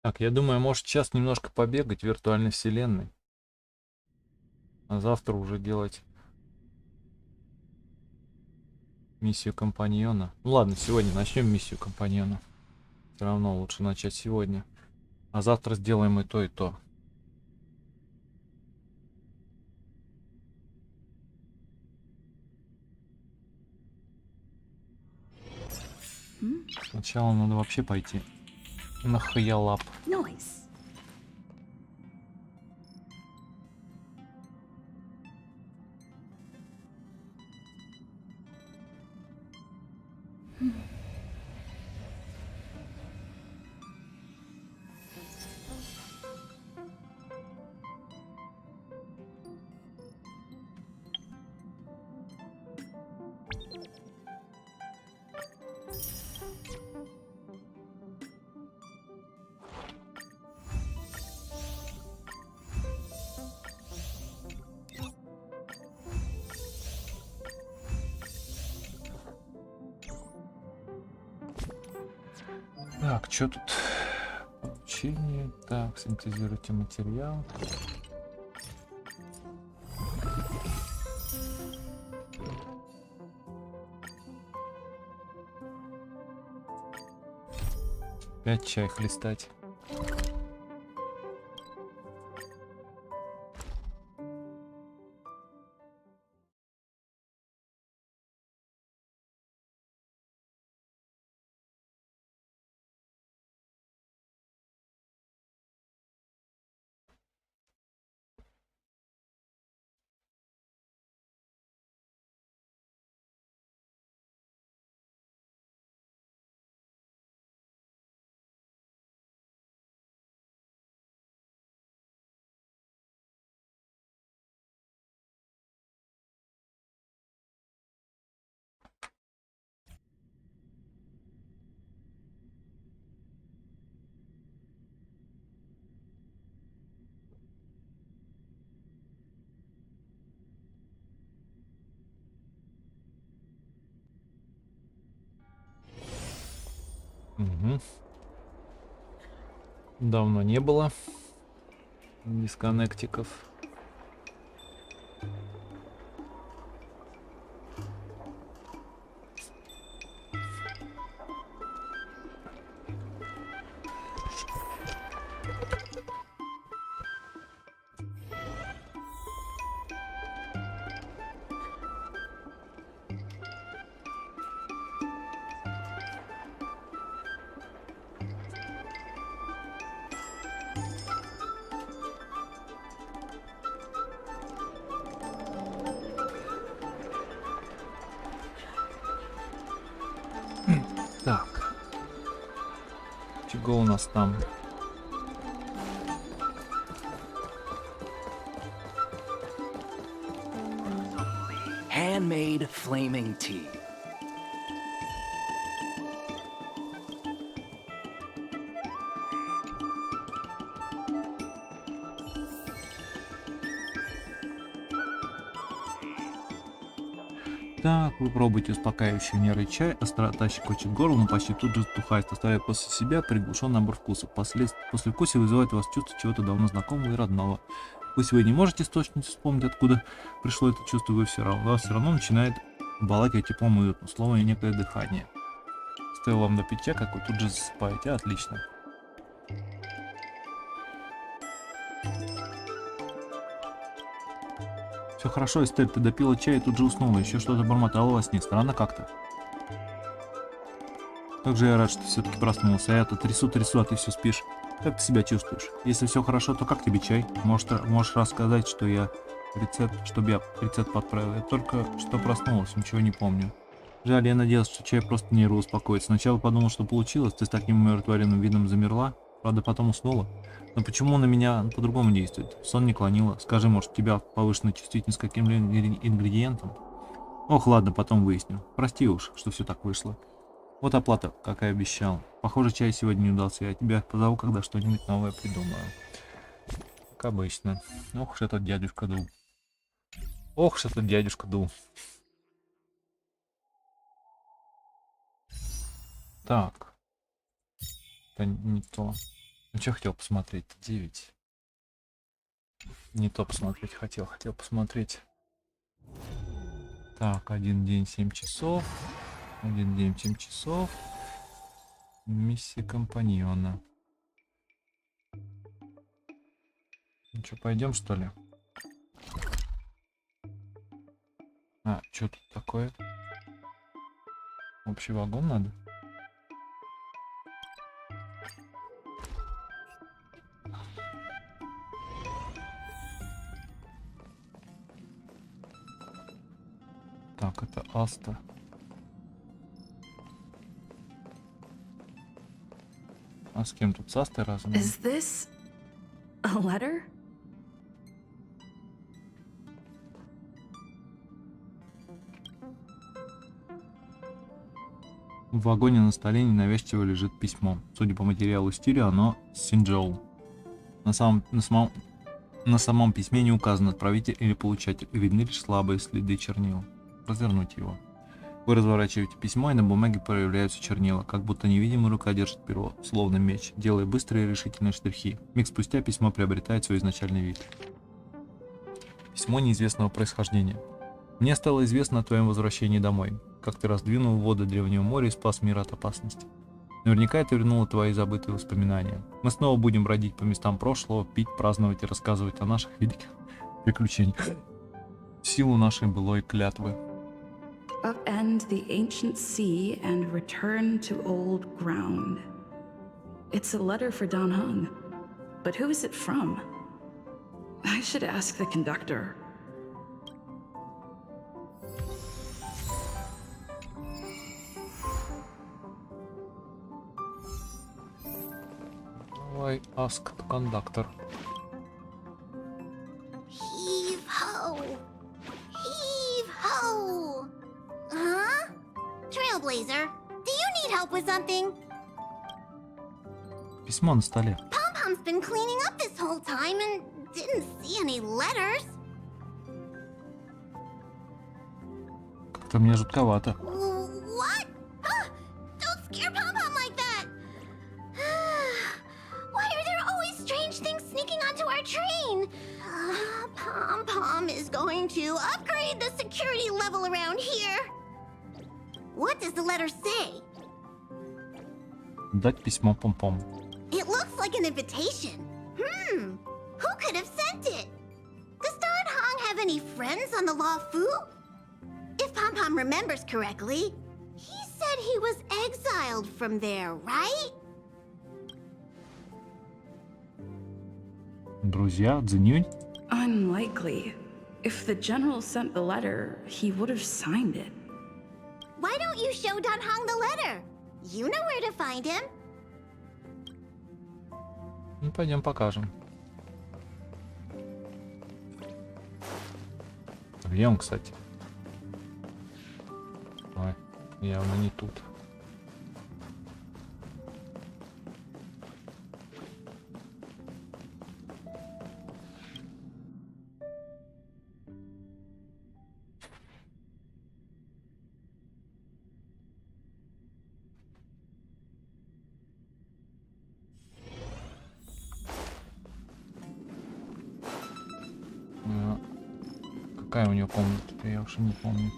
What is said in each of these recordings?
Так, я думаю, может сейчас немножко побегать в виртуальной вселенной, а завтра уже делать миссию компаньона. Ну ладно, сегодня начнем миссию компаньона. Все равно лучше начать сегодня. А завтра сделаем и то, и то. Сначала надо вообще пойти на хаялап. Noise. Так, что тут? Получение. Так, синтезируйте материал. Опять чай хлестать. Угу. Давно не было дисконнектиков. Так. Чего у нас там? Handmade flaming tea. Так, вы пробуйте успокаивающий нервный чай, острота щекочет горло, но почти тут же затухает, оставляя после себя приглушенный набор вкусов. Послевкусие вызывает у вас чувство чего-то давно знакомого и родного. Пусть вы не можете с точностью вспомнить, откуда пришло это чувство, вас все равно начинает балакивать теплом и уютно, словно и некое дыхание. Стоило вам допить чай, как вы тут же засыпаете. Отлично. Все хорошо, Эстель, ты допила чай и тут же уснула. Еще что-то бормотала во сне. Странно как-то. Как же я рад, что все-таки проснулся. А я-то трясу, а ты все спишь. Как ты себя чувствуешь? Если все хорошо, то как тебе чай? Можешь рассказать, чтобы я рецепт подправил. Я только что проснулась, ничего не помню. Жаль, я надеялся, что чай просто нервы успокоит. Сначала подумал, что получилось. Ты с таким умиротворенным видом замерла. Правда, потом уснула. Но почему на меня по-другому действует? Сон не клонило. Скажи, может, у тебя повышенная чувствительность к каким-либо ингредиентам? Ох, ладно, потом выясню. Прости уж, что все так вышло. Вот оплата, как и обещал. Похоже, чай сегодня не удался. Я тебя позову, когда что-нибудь новое придумаю. Как обычно. Ох уж этот дядюшка Ду. Ох уж этот дядюшка Ду. Так. Это не то. Ну, что хотел посмотреть? 9. Не то посмотреть хотел. Хотел посмотреть. Так, 1 день 7 часов. 1 день 7 часов. Миссия компаньона. Ну что, пойдем что ли? А, что тут такое? Общий вагон надо? Так, это Аста. А с кем тут? С Астой разом? Is this a letter? В вагоне на столе ненавязчиво лежит письмо. Судя по материалу и стилю, оно с Цзинлю. На самом письме не указан отправитель или получатель. Видны лишь слабые следы чернил. Развернуть его. Вы разворачиваете письмо, и на бумаге появляются чернила, как будто невидимая рука держит перо, словно меч, делая быстрые и решительные штрихи. Миг спустя письмо приобретает свой изначальный вид. Письмо неизвестного происхождения. Мне стало известно о твоем возвращении домой, как ты раздвинул воды Древнего моря и спас мир от опасности. Наверняка это вернуло твои забытые воспоминания. Мы снова будем бродить по местам прошлого, пить, праздновать и рассказывать о наших великих приключениях. В силу нашей былой клятвы. Upend the ancient sea and return to old ground. It's a letter for Dan Heng. But who is it from? I should ask the conductor. Давай, ask the conductor. Heave ho! Heave ho! Huh? Trailblazer, do you need help with something? Письмо на столе. Pom-Pom's been cleaning up this whole time and didn't see any letters. Как-то мне жутковато. What? Don't scare Pom-Pom like that! Why are there always strange things sneaking onto our train? Pom-Pom is going to upgrade the security level around here. What does the letter say? Дать письмо Пом-Пом. It looks like an invitation. Who could have sent it? Does Dan Heng have any friends on the Law Fu? If Pom-Pom remembers correctly, he said he was exiled from there, right? Друзья, Цзинлю? Unlikely. If the general sent the letter, he would have signed it. Why don't you show Dan Heng the letter? You know where to find him. Ну, пойдем покажем. Где он, кстати? Ой, явно не тут. Какая у нее комната-то, я уж и не помню.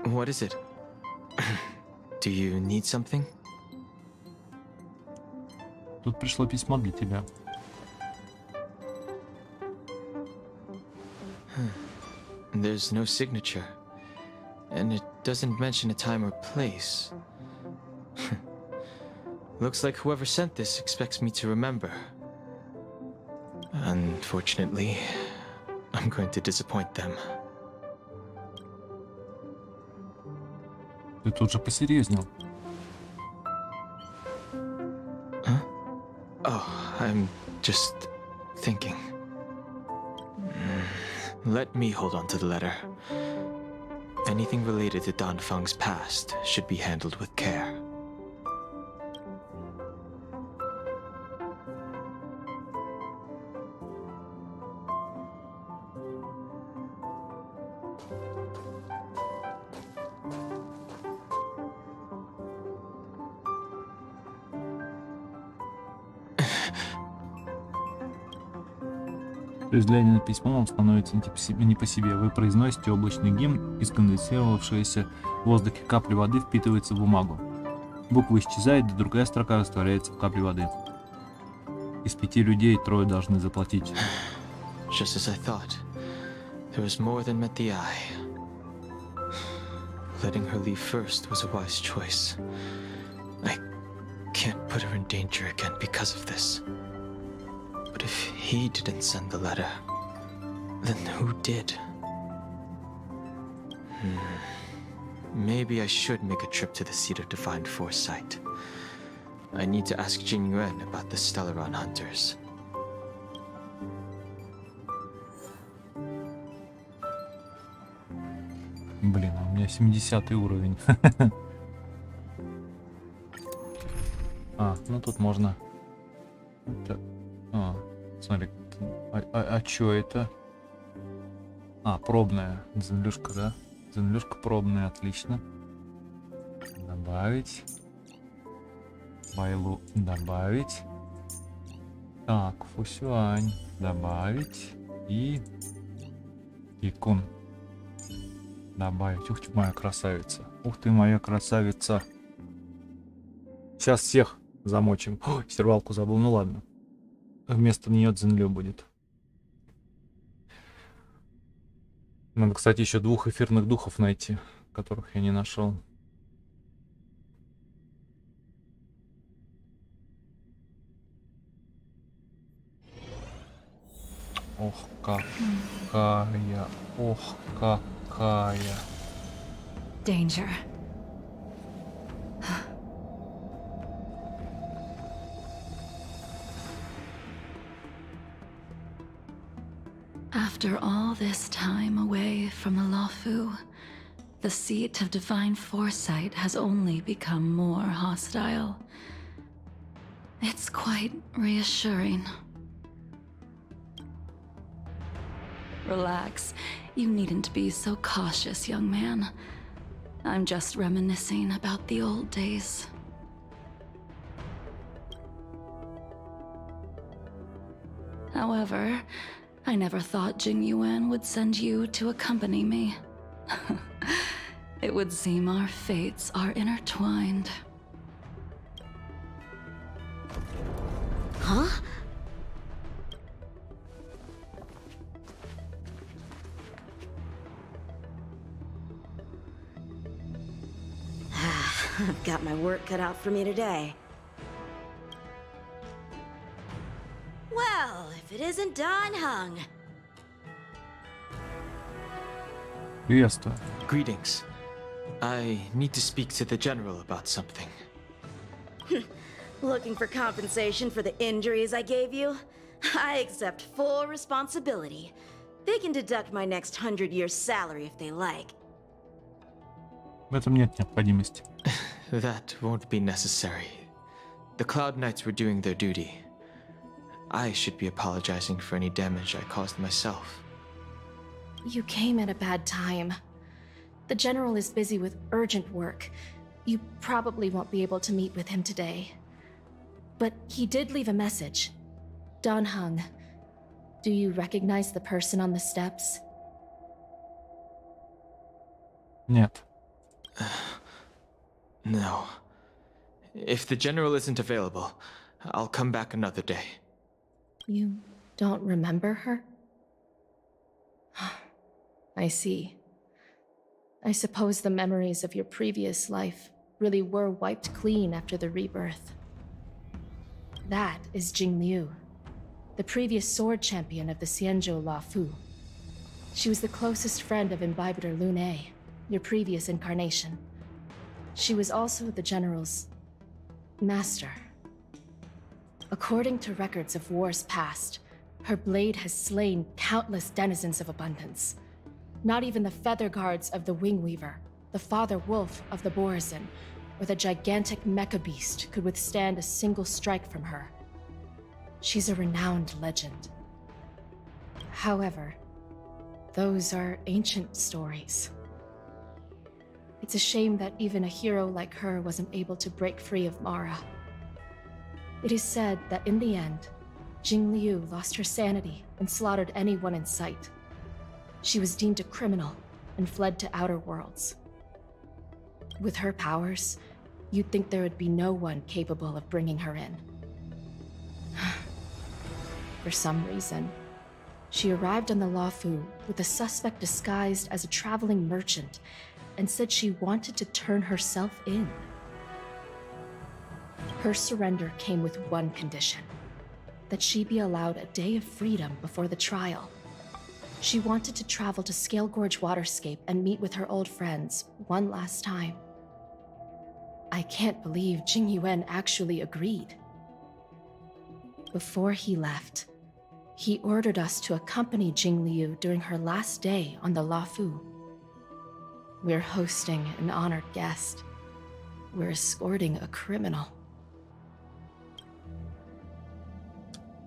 What is it? Do you need something? Тут пришло письмо для тебя. There's no signature. And it doesn't mention a time or place. Looks like whoever sent this expects me to remember. Unfortunately, I'm going to disappoint them. Ты тут же посерьезнел. Huh? Oh, I'm just thinking. Let me hold on to the letter. Anything related to Dan Feng's past should be handled with care. То есть, глядя на письмо, вам становится не по себе. Вы произносите облачный гимн, и сконденсировавшиеся в воздухе капли воды впитывается в бумагу. Буква исчезает, и другая строка растворяется в капле воды. Из 5 людей 3 должны заплатить. Just as I thought, there was more than met the eye. Letting her leave first was a wise choice. I can't put her in danger again because of this. But if he didn't send the letter, then who did? Maybe I should make a trip to the seat of divine foresight. I need to ask Jingyuan about the Stellaron hunters. Блин, а у меня 70 уровень. Ну тут можно... Смотри. А чё это? Пробная. Цзинлюшка, да? Цзинлюшка пробная, отлично. Добавить. Байлу добавить. Так, фусюань добавить. И кун добавить. Ух ты, моя красавица. Ух ты, моя красавица. Сейчас всех замочим. Сервалку забыл, ну ладно. Вместо нее Цзинлю будет. Надо, кстати, еще 2 эфирных духов найти, которых я не нашел. Ох, какая. Ох, какая. Danger. After all this time away from the Luofu, the seat of divine foresight has only become more hostile. It's quite reassuring. Relax. You needn't be so cautious, young man. I'm just reminiscing about the old days. However, I never thought Jingyuan would send you to accompany me. It would seem our fates are intertwined. Huh? I've got my work cut out for me today. Well, if it isn't Dan Hung. Приветствую. Greetings. I need to speak to the general about something. Looking for compensation for the injuries I gave you? I accept full responsibility. They can deduct my next 100 years' salary if they like. В этом нет необходимости. That won't be necessary. The Cloud Knights were doing their duty. I should be apologizing for any damage I caused myself. You came at a bad time. The General is busy with urgent work. You probably won't be able to meet with him today. But he did leave a message. Dan Hung, do you recognize the person on the steps? Нет. No. If the general isn't available, I'll come back another day. You don't remember her? I see. I suppose the memories of your previous life really were wiped clean after the rebirth. That is Jingliu, the previous sword champion of the Xianzhou Luofu. She was the closest friend of Imbibitor Lune, your previous incarnation. She was also the general's master. According to records of wars past, her blade has slain countless denizens of abundance. Not even the feather guards of the Wingweaver, the father wolf of the Borazon, or the gigantic mecha beast could withstand a single strike from her. She's a renowned legend. However, those are ancient stories. It's a shame that even a hero like her wasn't able to break free of Mara. It is said that in the end, Liu lost her sanity and slaughtered anyone in sight. She was deemed a criminal and fled to outer worlds. With her powers, you'd think there would be no one capable of bringing her in. For some reason, she arrived on the Luofu with a suspect disguised as a traveling merchant and said she wanted to turn herself in. Her surrender came with one condition: that she be allowed a day of freedom before the trial. She wanted to travel to Scale Gorge Waterscape and meet with her old friends one last time. I can't believe Jing Yuan actually agreed. Before he left, he ordered us to accompany Jing Liu during her last day on the Luofu. We're hosting an honored guest. We're escorting a criminal.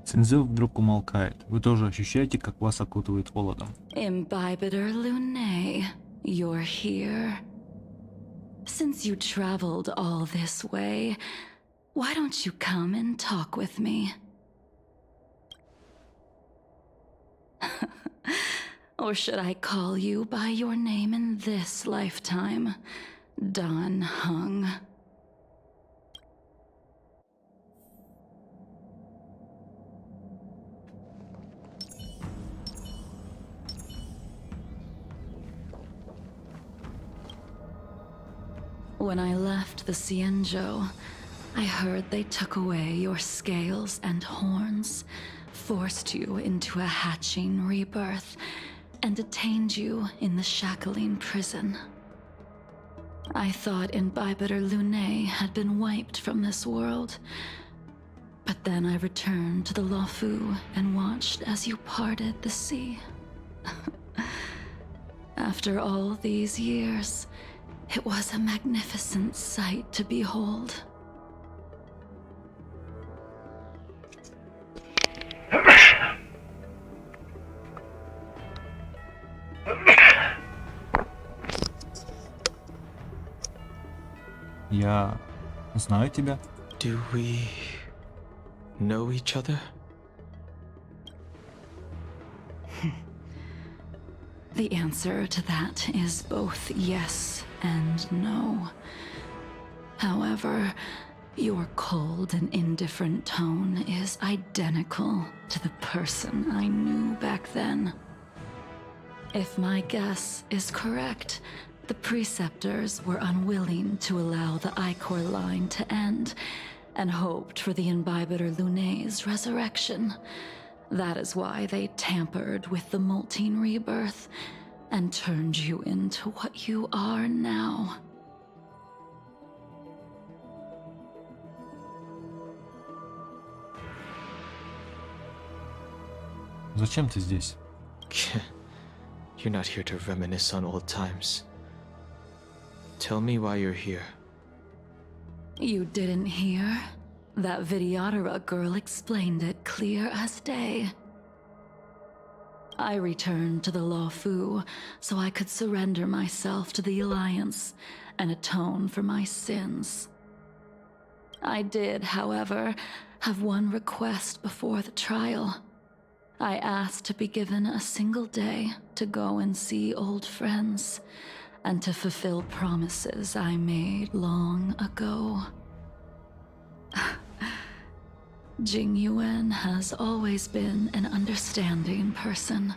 Цзинлю вдруг умолкает. Вы тоже ощущаете, как вас окутывает холодом. Imbibitor Lunae, you're here. Since you traveled all this way, why don't you come and talk with me? Or should I call you by your name in this lifetime? Dan Heng. When I left the Xianzhou, I heard they took away your scales and horns, forced you into a hatching rebirth, and detained you in the shackling prison. I thought Imbibitor Lunae had been wiped from this world, but then I returned to the Luofu and watched as you parted the sea. After all these years, it was a magnificent sight to behold. Я знаю тебя. Do we know each other? The answer to that is both yes and no. However, your cold and indifferent tone is identical to the person I knew back then. If my guess is correct, the preceptors were unwilling to allow the Ichor line to end and hoped for the Imbibitor Lunae's resurrection. That is why they tampered with the molting rebirth and turned you into what you are now. Зачем ты здесь? You're not here to reminisce on old times. Tell me why you're here. You didn't hear? That Vidyadhara girl explained it clear as day. I returned to the Luofu so I could surrender myself to the Alliance and atone for my sins. I did, however, have one request before the trial. I asked to be given a single day to go and see old friends and to fulfill promises I made long ago. Jing Yuan has always been an understanding person.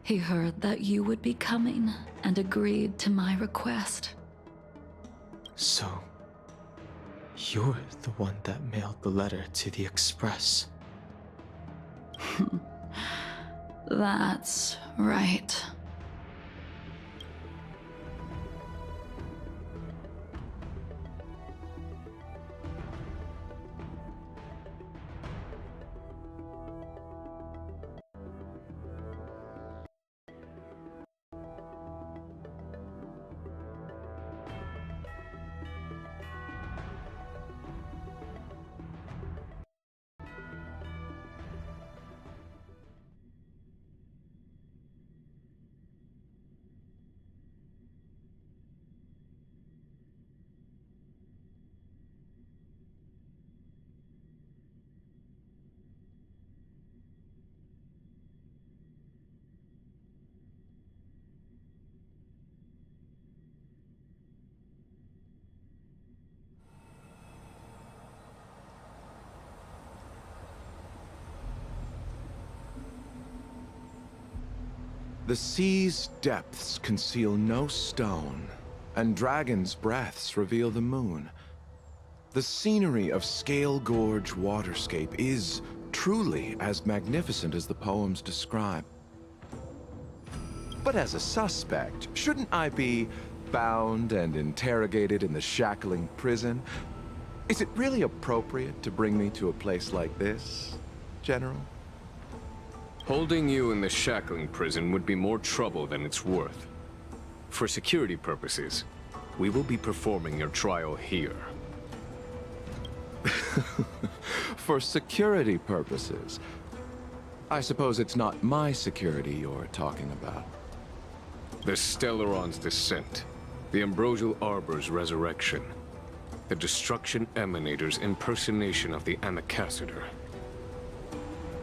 He heard that you would be coming and agreed to my request. So, you're the one that mailed the letter to the Express. That's right. The sea's depths conceal no stone, and dragons' breaths reveal the moon. The scenery of Scale Gorge Waterscape is truly as magnificent as the poems describe. But as a suspect, shouldn't I be bound and interrogated in the shackling prison? Is it really appropriate to bring me to a place like this, General? Holding you in the shackling prison would be more trouble than it's worth. For security purposes, we will be performing your trial here. For security purposes? I suppose it's not my security you're talking about. The Stellaron's descent, the Ambrosial Arbor's resurrection, the Destruction Emanator's impersonation of the Amicassator.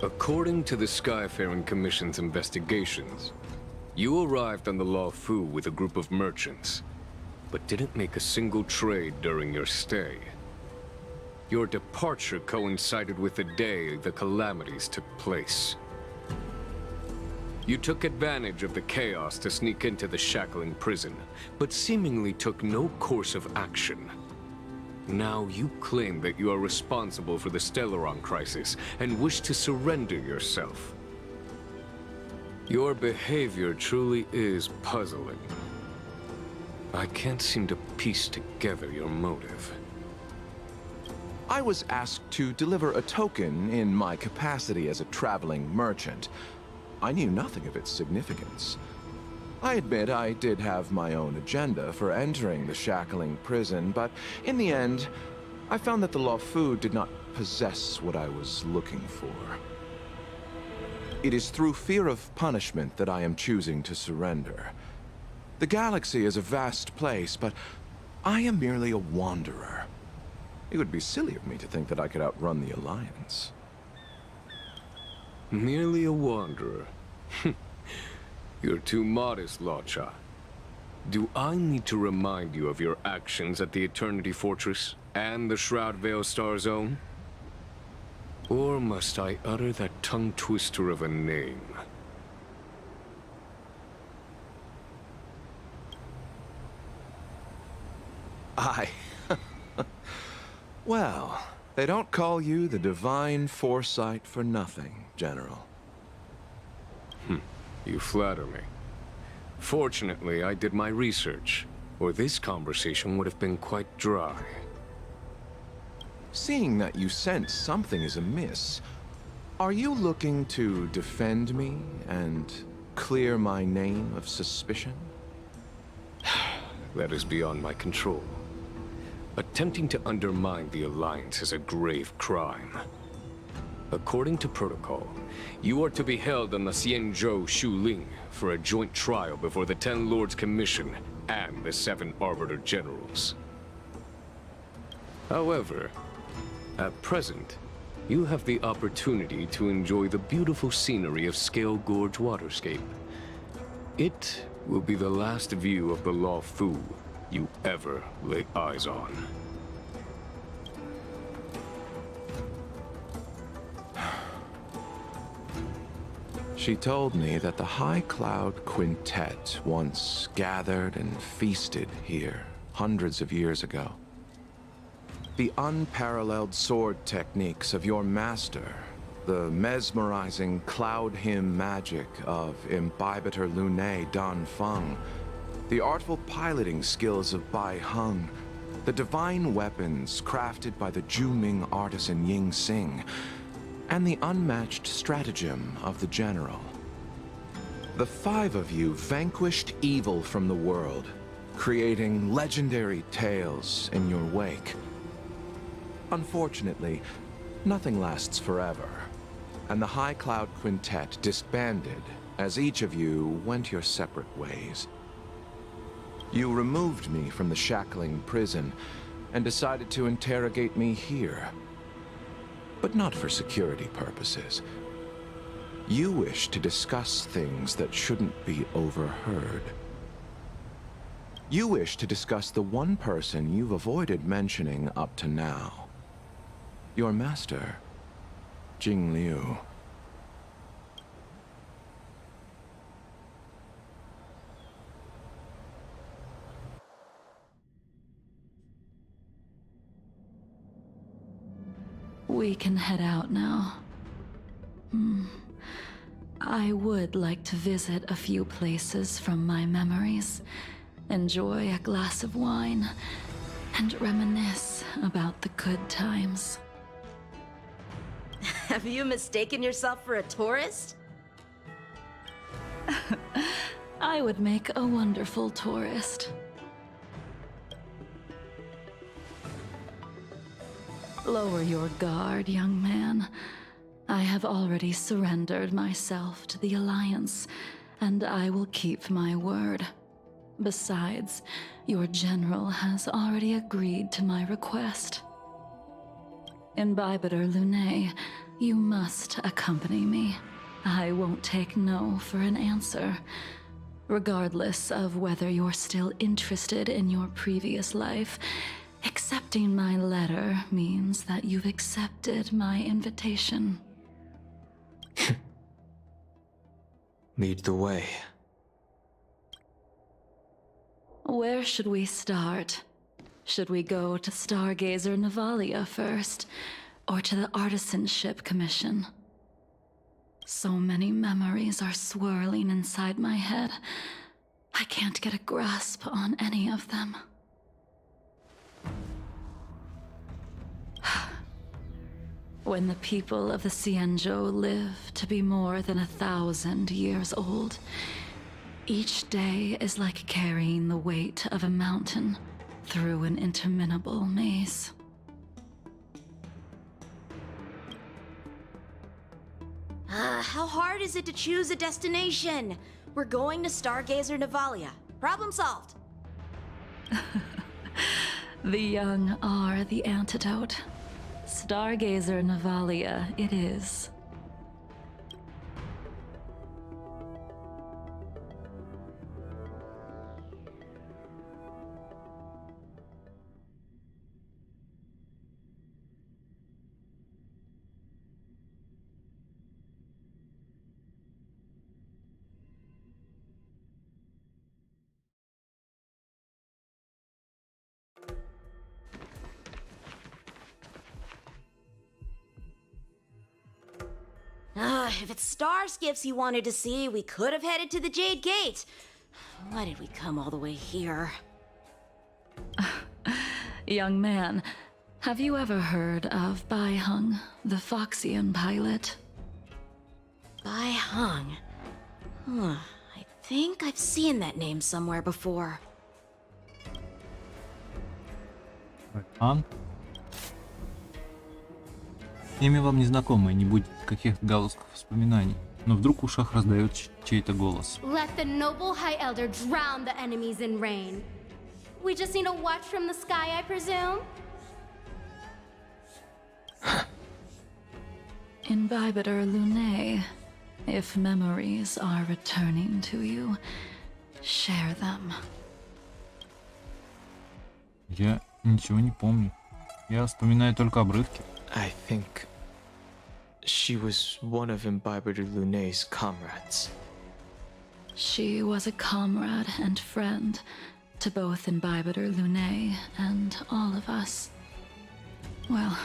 According to the Skyfaring Commission's investigations, you arrived on the Law Fu with a group of merchants, but didn't make a single trade during your stay. Your departure coincided with the day the calamities took place. You took advantage of the chaos to sneak into the shackling prison, but seemingly took no course of action. Now you claim that you are responsible for the Stellaron crisis and wish to surrender yourself. Your behavior truly is puzzling. I can't seem to piece together your motive. I was asked to deliver a token in my capacity as a traveling merchant. I knew nothing of its significance. I admit I did have my own agenda for entering the shackling prison, but in the end, I found that the Law Fu did not possess what I was looking for. It is through fear of punishment that I am choosing to surrender. The galaxy is a vast place, but I am merely a wanderer. It would be silly of me to think that I could outrun the Alliance. Merely a wanderer. You're too modest, Locha. Do I need to remind you of your actions at the Eternity Fortress and the Shroud Veil Star Zone? Or must I utter that tongue twister of a name? Well, they don't call you the Divine Foresight for nothing, General. You flatter me. Fortunately, I did my research, or this conversation would have been quite dry. Seeing that you sense something is amiss, are you looking to defend me and clear my name of suspicion? That is beyond my control. Attempting to undermine the Alliance is a grave crime. According to protocol, you are to be held on the Xianzhou Shuling for a joint trial before the 10 Lords Commission and the 7 Arbiter Generals. However, at present, you have the opportunity to enjoy the beautiful scenery of Scale Gorge Waterscape. It will be the last view of the Law Fu you ever lay eyes on. She told me that the High Cloud Quintet once gathered and feasted here hundreds of years ago. The unparalleled sword techniques of your master, the mesmerizing cloud hymn magic of Imbibitor Lunae Dan Feng, the artful piloting skills of Bai Heng, the divine weapons crafted by the Juming artisan Ying Xing, and the unmatched stratagem of the General. The 5 of you vanquished evil from the world, creating legendary tales in your wake. Unfortunately, nothing lasts forever, and the High Cloud Quintet disbanded as each of you went your separate ways. You removed me from the shackling prison and decided to interrogate me here. But not for security purposes. You wish to discuss things that shouldn't be overheard. You wish to discuss the one person you've avoided mentioning up to now. Your master, Czinlyu. We can head out now. I would like to visit a few places from my memories, enjoy a glass of wine, and reminisce about the good times. Have you mistaken yourself for a tourist? I would make a wonderful tourist. Lower your guard, young man. I have already surrendered myself to the Alliance, and I will keep my word. Besides, your general has already agreed to my request. Imbibitor Lunae, you must accompany me. I won't take no for an answer. Regardless of whether you're still interested in your previous life, accepting my letter means that you've accepted my invitation. Lead the way. Where should we start? Should we go to Stargazer Navalia first, or to the Artisanship Commission? So many memories are swirling inside my head. I can't get a grasp on any of them. When the people of the Xianzhou live to be more than 1,000 years old, each day is like carrying the weight of a mountain through an interminable maze. How hard is it to choose a destination? We're going to Stargazer Navalia. Problem solved. The young are the antidote. Stargazer Navalia it is. If it's star skiffs you wanted to see, we could have headed to the Jade Gate. Why did we come all the way here? Young man, have you ever heard of Bai Hung, the Foxian pilot? Bai Hung. I think I've seen that name somewhere before. Ан? Имя вам незнакомое, не будет каких-то галузных воспоминаний. Но вдруг в ушах раздает чей-то голос. Let the noble High Elder drown the enemies in rain. We just need a watch from the sky, I presume? Imbibitor Lunae, if memories are returning to you, share them. Я ничего не помню. Я вспоминаю только обрывки. I think she was one of Imbibitor Lunae's comrades. She was a comrade and friend to both Imbibitor Lunae and all of us. Well,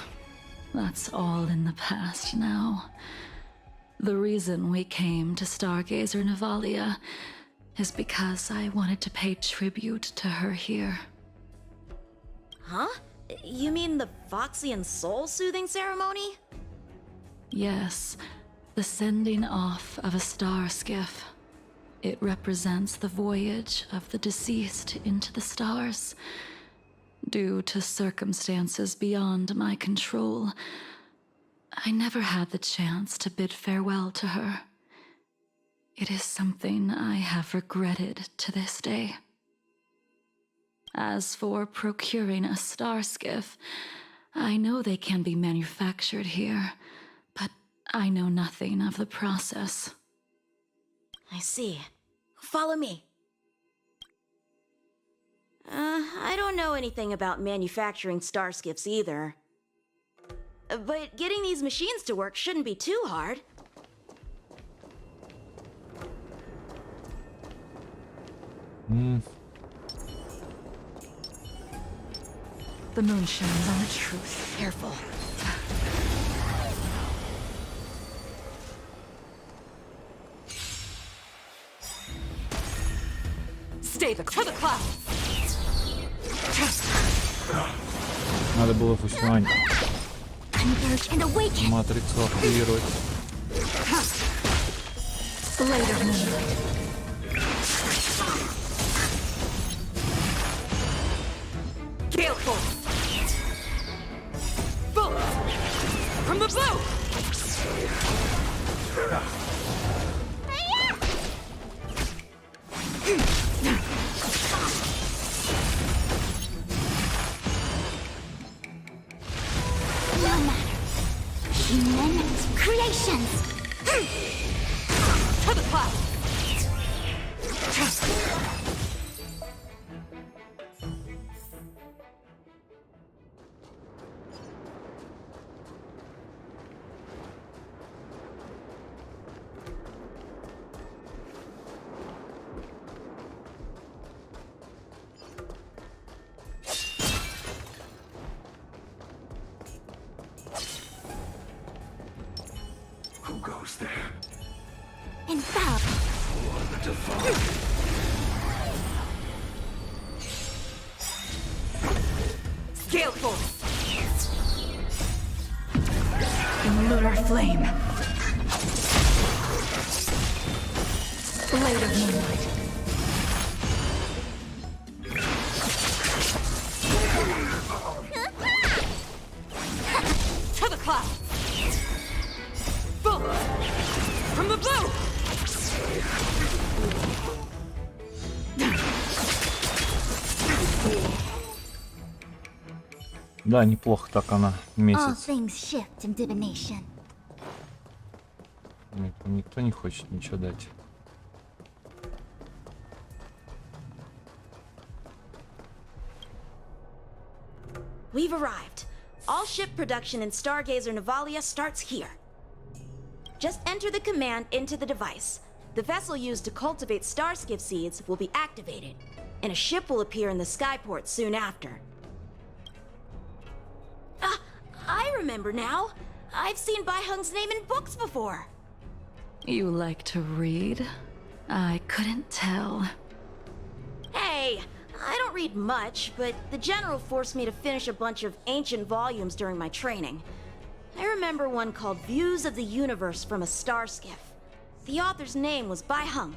that's all in the past now. The reason we came to Stargazer Navalia is because I wanted to pay tribute to her here. Huh? You mean the Foxian soul-soothing ceremony? Yes, the sending off of a star skiff. It represents the voyage of the deceased into the stars. Due to circumstances beyond my control, I never had the chance to bid farewell to her. It is something I have regretted to this day. As for procuring a star skiff, I know they can be manufactured here, but I know nothing of the process. I see. Follow me. I don't know anything about manufacturing star skiffs either. But getting these machines to work shouldn't be too hard. The moon shines on the truth. Careful. Надо было фусилань Converge and awaken. матрицу активировать. No matter. Human creations. Who goes there? And bow. For the divine. Scale force! Lunar flame. Blade of moonlight. To the cloud! Boom! From the blue! Да, неплохо так она All месяц. things shift in divination. Никто не хочет ничего дать. We've arrived. All ship production in Stargazer Navalia starts here. Just enter the command into the device. The vessel used to cultivate starskiff seeds will be activated, and a ship will appear in the skyport soon after. Ah, I remember now. I've seen Bai Hung's name in books before. You like to read? I couldn't tell. Hey, I don't read much, but the General forced me to finish a bunch of ancient volumes during my training. I remember one called Views of the Universe from a Starskiff. The author's name was Bai Hung.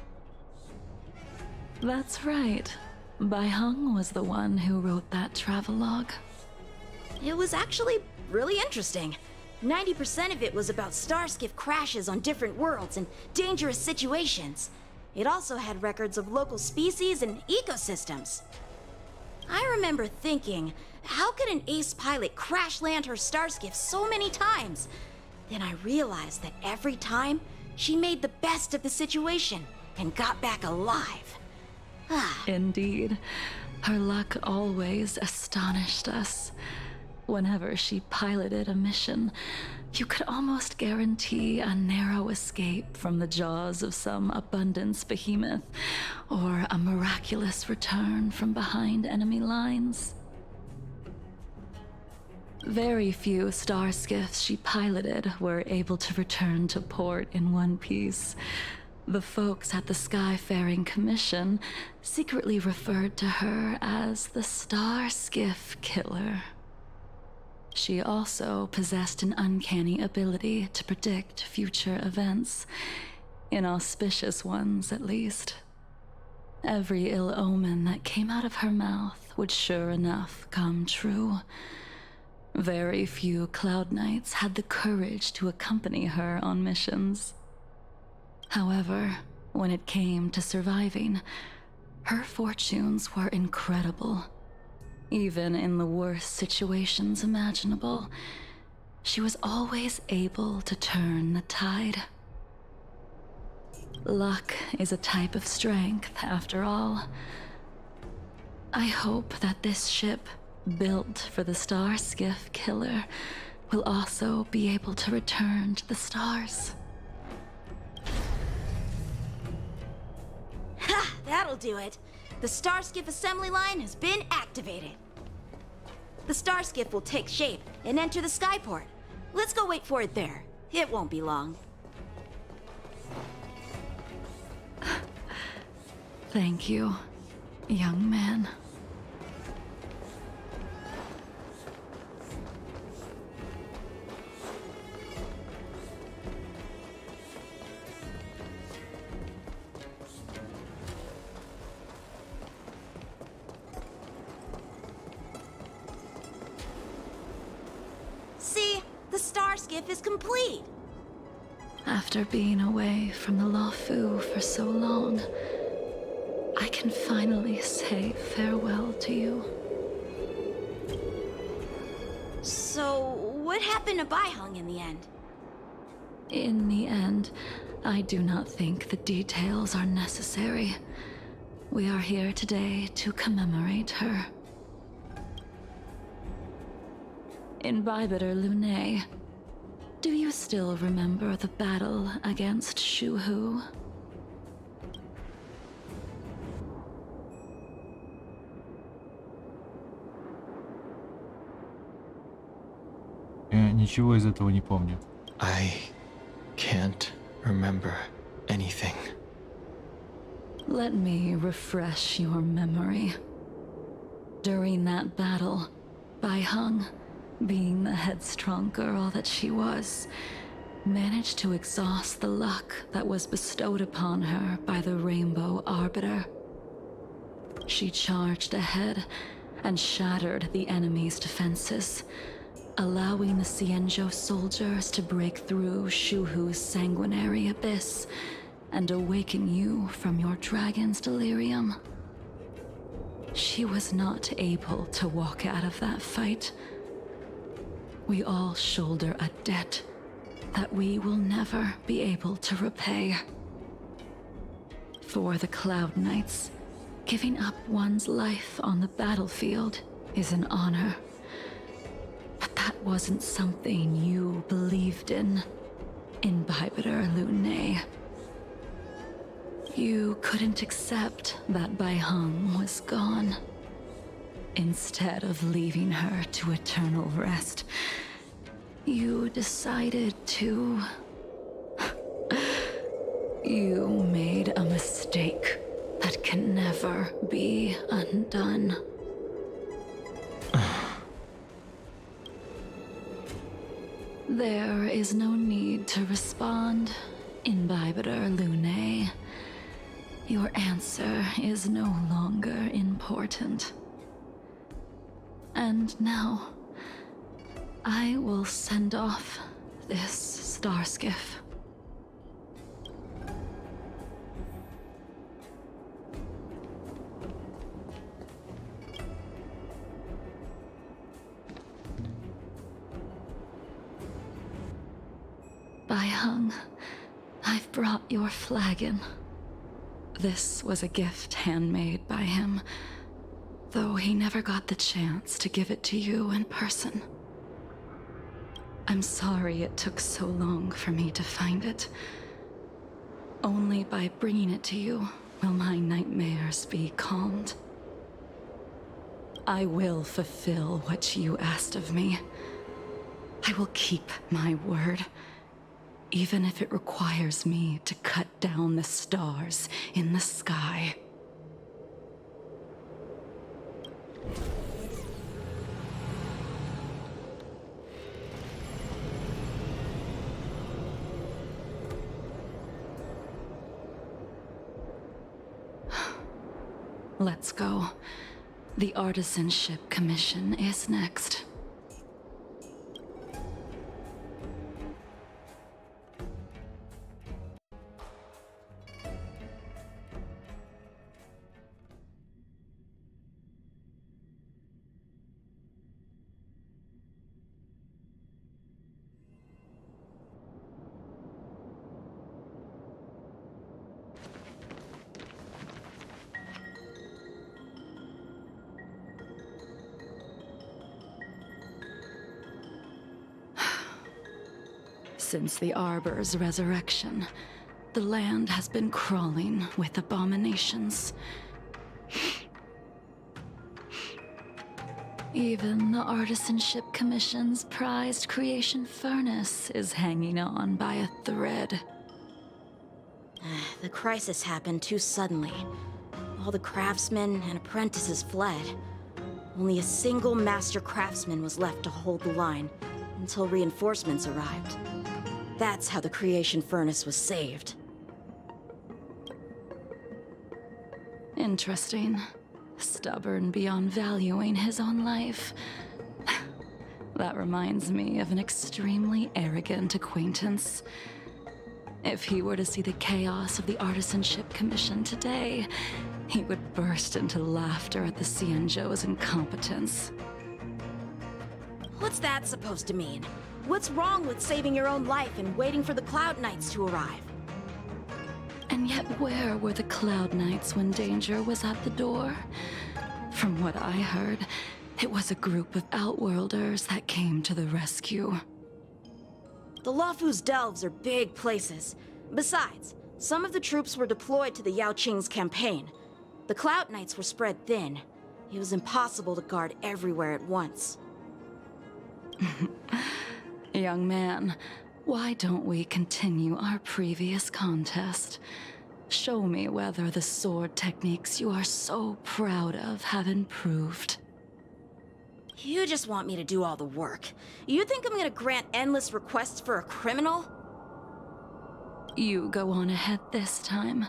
That's right. Bai Hung was the one who wrote that travelogue. It was actually really interesting. 90% of it was about starskiff crashes on different worlds and dangerous situations. It also had records of local species and ecosystems. I remember thinking, how could an ace pilot crash land her starskiff so many times? Then I realized that every time, she made the best of the situation and got back alive. Indeed. Her luck always astonished us. Whenever she piloted a mission, you could almost guarantee a narrow escape from the jaws of some abundance behemoth, or a miraculous return from behind enemy lines. Very few starskiffs she piloted were able to return to port in one piece. The folks at the Skyfaring Commission secretly referred to her as the Starskiff Killer. She also possessed an uncanny ability to predict future events, inauspicious ones at least. Every ill omen that came out of her mouth would sure enough come true. Very few Cloud Knights had the courage to accompany her on missions. However, when it came to surviving, her fortunes were incredible. Even in the worst situations imaginable, she was always able to turn the tide. Luck is a type of strength, after all. I hope that this ship, built for the Starskiff Killer, will also be able to return to the stars. Ha! That'll do it. The Starskiff assembly line has been activated. The Starskiff will take shape and enter the skyport. Let's go wait for it there. It won't be long. Thank you. young man. See, the star skiff is complete. After being away from the Luofu for so long, I can finally say farewell to you. So, what happened to Baiheng in the end? In the end, I do not think the details are necessary. We are here today to commemorate her. In Lune, do you still remember the battle against Shuhu? Я ничего из этого не помню. I can't remember anything. Let me refresh your memory. During that battle, Baiheng, being the headstrong girl that she was, managed to exhaust the luck that was bestowed upon her by the Rainbow Arbiter. She charged ahead and shattered the enemy's defenses, allowing the Xianzhou soldiers to break through Shuhu's sanguinary abyss and awaken you from your dragon's delirium. She was not able to walk out of that fight. We all shoulder a debt that we will never be able to repay. For the Cloud Knights, giving up one's life on the battlefield is an honor. But that wasn't something you believed in Lune. You couldn't accept that Baiheng was gone. Instead of leaving her to eternal rest, you decided to... You made a mistake that can never be undone. There is no need to respond, Lune. Your answer is no longer important. And now, I will send off this star skiff. Baiheng, I've brought your flagon. This was a gift handmade by him, though he never got the chance to give it to you in person. I'm sorry it took so long for me to find it. Only by bringing it to you will my nightmares be calmed. I will fulfill what you asked of me. I will keep my word, even if it requires me to cut down the stars in the sky. Let's go. The artisanship commission is next. Since the Arbor's resurrection, the land has been crawling with abominations. Even the Artisanship Commission's prized creation furnace is hanging on by a thread. The crisis happened too suddenly. All the craftsmen and apprentices fled. Only a single master craftsman was left to hold the line until reinforcements arrived. That's how the creation furnace was saved. Interesting. Stubborn beyond valuing his own life. That reminds me of an extremely arrogant acquaintance. If he were to see the chaos of the Artisanship Commission today, he would burst into laughter at the Xianzhou's incompetence. What's that supposed to mean? What's wrong with saving your own life and waiting for the Cloud Knights to arrive? And yet where were the Cloud Knights when danger was at the door? From what I heard, it was a group of Outworlders that came to the rescue. The Luofu's delves are big places. Besides, some of the troops were deployed to the Yao Qing's campaign. The Cloud Knights were spread thin. It was impossible to guard everywhere at once. Young man, why don't we continue our previous contest? Show me whether the sword techniques you are so proud of have improved. You just want me to do all the work. You think I'm gonna grant endless requests for a criminal? You go on ahead this time.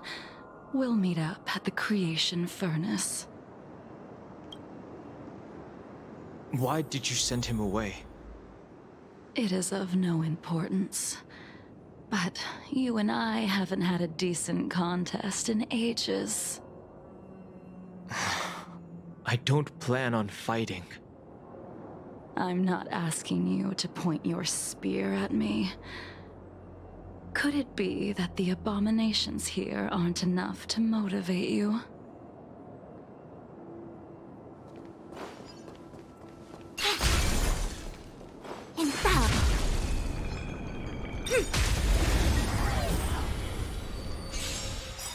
We'll meet up at the creation furnace. Why did you send him away? It is of no importance. But you and I haven't had a decent contest in ages. I don't plan on fighting. I'm not asking you to point your spear at me. Could it be that the abominations here aren't enough to motivate you?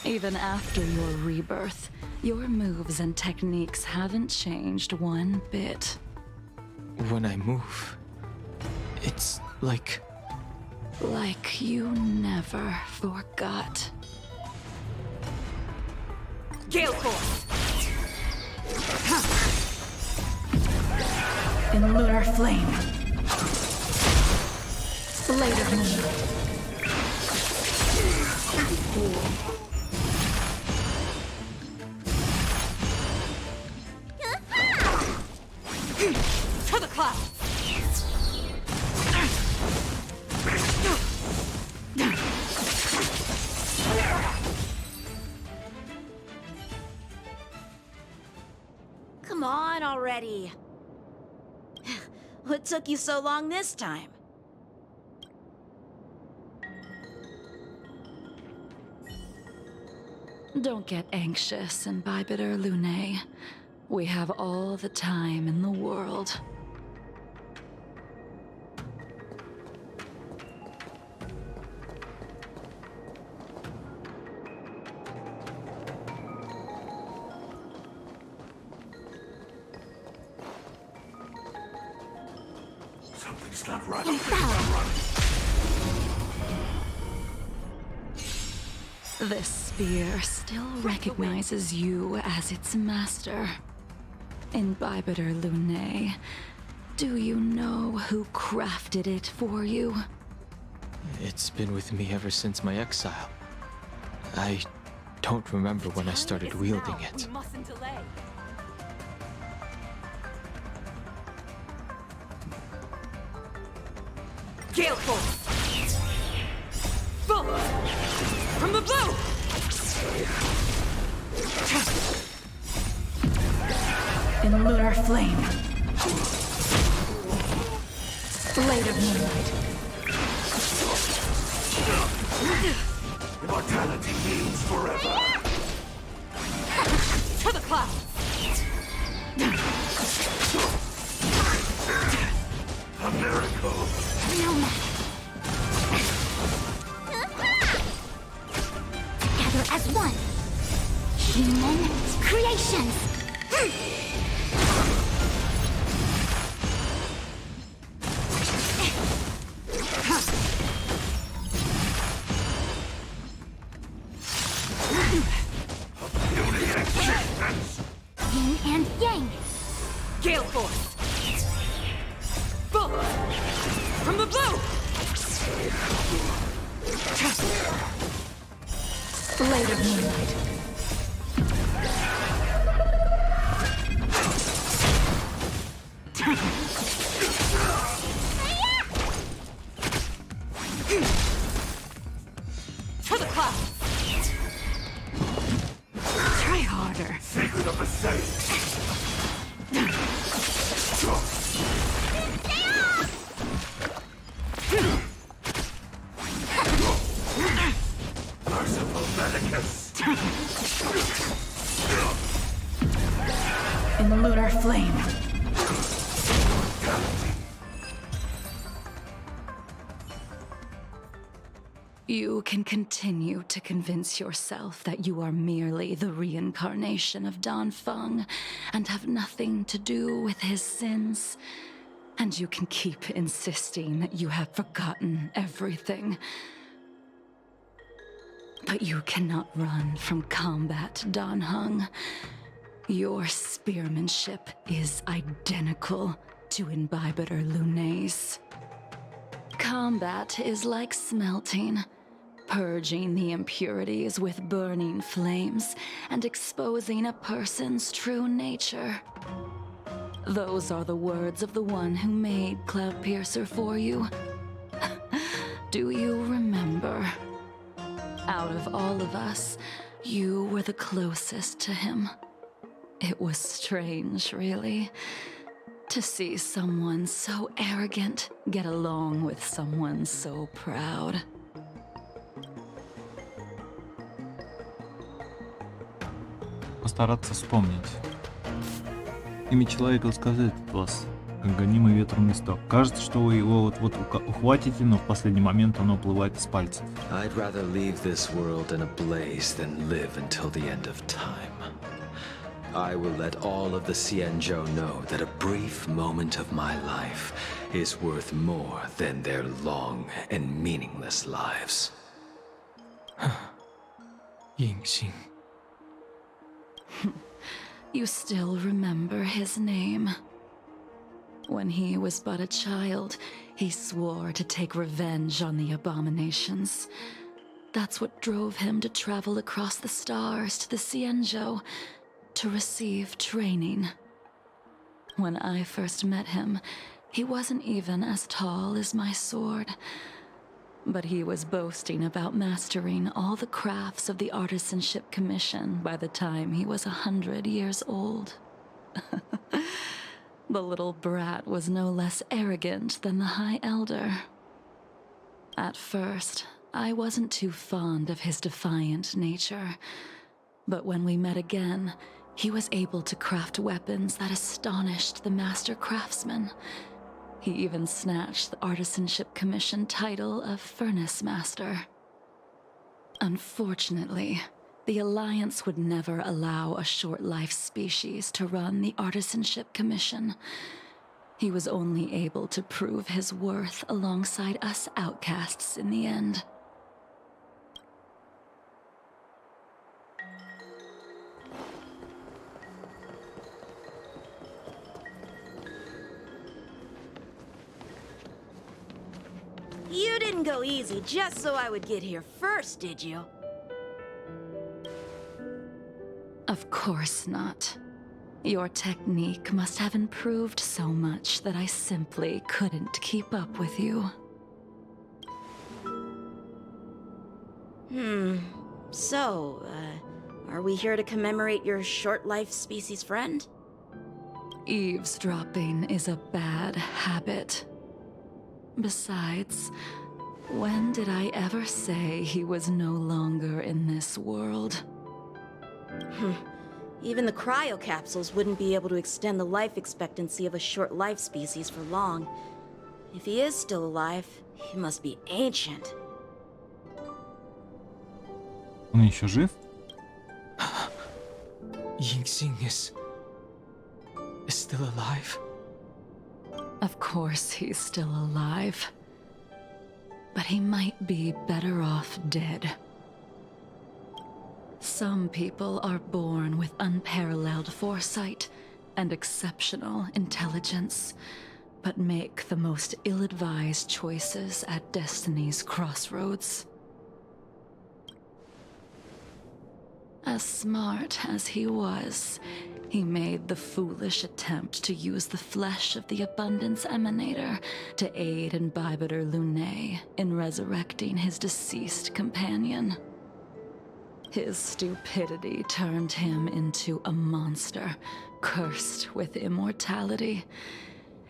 Even after your rebirth, your moves and techniques haven't changed one bit. When I move, it's like... Like you never forgot. Gale Force! In lunar flame. Blade of moonlight. To the clouds! Come on already. What took you so long this time? Don't get anxious, Imbibitor Lunae. We have all the time in the world. Something's not right. Something's not right. This spear still recognizes you as its master. Imbibitor Lunae, do you know who crafted it for you? It's been with me ever since my exile. I don't remember when I started wielding it. We mustn't delay. Gale Force! Boom! From the blue! In lunar flame. Blade of moonlight. Immortality means forever. To the clouds! A miracle. Together as one. Human creations. Beauty and Trouble! From the blue! Blade of Moonlight. To the clouds! Try harder. Secret of the saints. Merciful Medicus. In lunar flame. You can continue to convince yourself that you are merely the reincarnation of Dan Feng and have nothing to do with his sins. And you can keep insisting that you have forgotten everything. But you cannot run from combat, Dan Heng. Your spearmanship is identical to Imbibitor Lunay's. Combat is like smelting, purging the impurities with burning flames and exposing a person's true nature. Those are the words of the one who made Cloudpiercer for you. Do you remember? Out of all of us, you were the closest to him. It was strange, really, to see someone so arrogant get along with someone so proud. Постараться вспомнить. Имя человека сказать вас, как гонимый ветром листок. Кажется, что вы его вот ухватите, но в последний момент оно уплывает из пальцев. I'd rather leave this world in a blaze than live until the end of time. I will let all of the Xianzhou know that a brief moment of my life is worth more than their long and meaningless lives. Yingxing. You still remember his name. When he was but a child, he swore to take revenge on the abominations. That's what drove him to travel across the stars to the Xianzhou to receive training. When I first met him, he wasn't even as tall as my sword. But he was boasting about mastering all the crafts of the Artisanship Commission by the time he was 100 years old. The little brat was no less arrogant than the High Elder. At first, I wasn't too fond of his defiant nature. But when we met again, he was able to craft weapons that astonished the Master Craftsman. He even snatched the Artisanship Commission title of Furnace Master. Unfortunately, the Alliance would never allow a short-life species to run the Artisanship Commission. He was only able to prove his worth alongside us outcasts in the end. You didn't go easy just so I would get here first, did you? Of course not. Your technique must have improved so much that I simply couldn't keep up with you. So, are we here to commemorate your short-life species friend? Eavesdropping is a bad habit. Besides, when did I ever say he was no longer in this world? Even the cryocapsules wouldn't be able to extend the life expectancy of a short-life species for long. If he is still alive, he must be ancient. Он еще жив? Yingxing is still alive? Of course he's still alive. But he might be better off dead. Some people are born with unparalleled foresight and exceptional intelligence. but make the most ill-advised choices at destiny's crossroads. As smart as he was, he made the foolish attempt to use the flesh of the Abundance Emanator to aid Imbibiter Lunae in resurrecting his deceased companion. His stupidity turned him into a monster, cursed with immortality.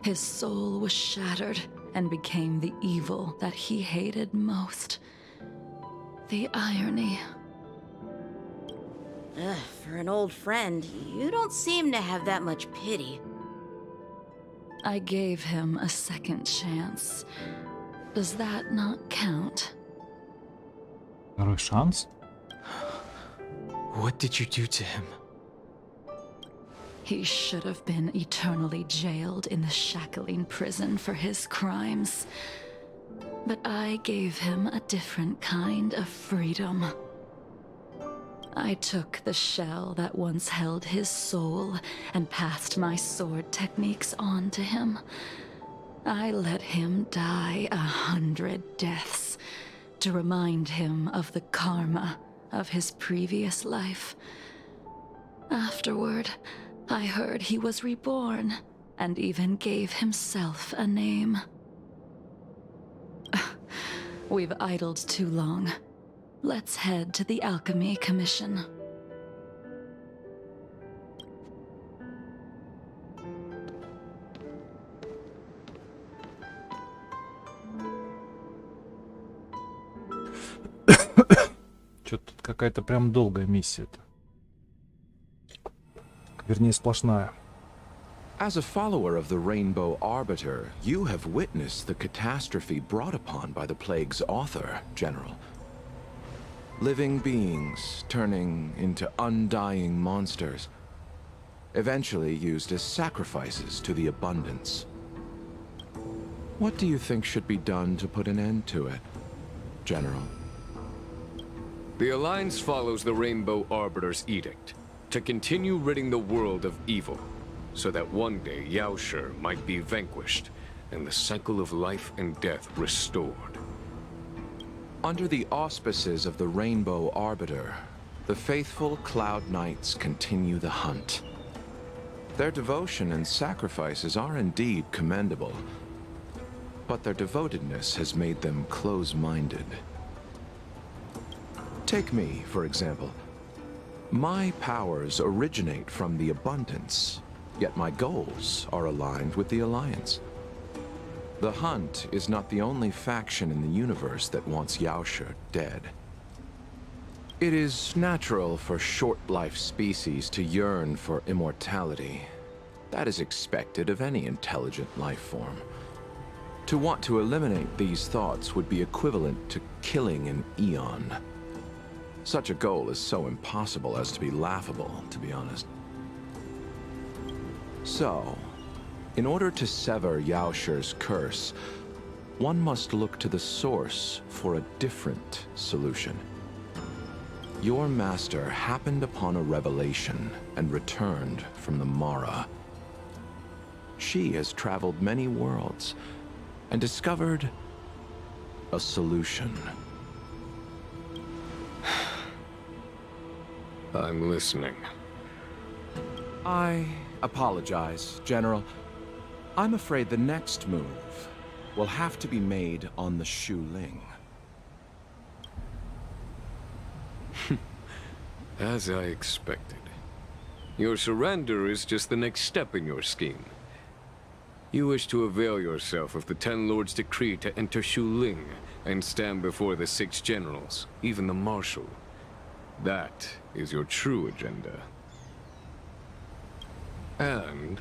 His soul was shattered and became the evil that he hated most. The irony. Ugh, for an old friend, you don't seem to have that much pity. I gave him a second chance. Does that not count? Второй шанс? What did you do to him? He should have been eternally jailed in the shackling prison for his crimes. But I gave him a different kind of freedom. I took the shell that once held his soul and passed my sword techniques on to him. I let him die 100 deaths to remind him of the karma of his previous life. Afterward, I heard he was reborn and even gave himself a name. We've idled too long. Let's head to the Alchemy Commission. Что-то тут какая-то прям долгая миссия-то. Вернее, сплошная. As a follower of the Rainbow Arbiter, you have witnessed the catastrophe brought upon by the plague's author, General. Living beings turning into undying monsters, eventually used as sacrifices to the Abundance. What do you think should be done to put an end to it, General? The Alliance follows the Rainbow Arbiter's edict to continue ridding the world of evil, so that one day Yaoshi might be vanquished and the cycle of life and death restored. Under the auspices of the Rainbow Arbiter, the faithful Cloud Knights continue the hunt. Their devotion and sacrifices are indeed commendable, but their devotedness has made them close-minded. Take me, for example. My powers originate from the Abundance, yet my goals are aligned with the Alliance. The Hunt is not the only faction in the universe that wants Yaoshi dead. It is natural for short-life species to yearn for immortality. That is expected of any intelligent life form. To want to eliminate these thoughts would be equivalent to killing an eon. Such a goal is so impossible as to be laughable, to be honest. So, in order to sever Yaoshi's curse, one must look to the source for a different solution. Your master happened upon a revelation and returned from the Mara. She has traveled many worlds and discovered a solution. I'm listening. I apologize, General. I'm afraid the next move will have to be made on the Shu Ling. As I expected. Your surrender is just the next step in your scheme. You wish to avail yourself of the Ten Lords' decree to enter Shu Ling and stand before the 6 generals, even the Marshal. That is your true agenda. And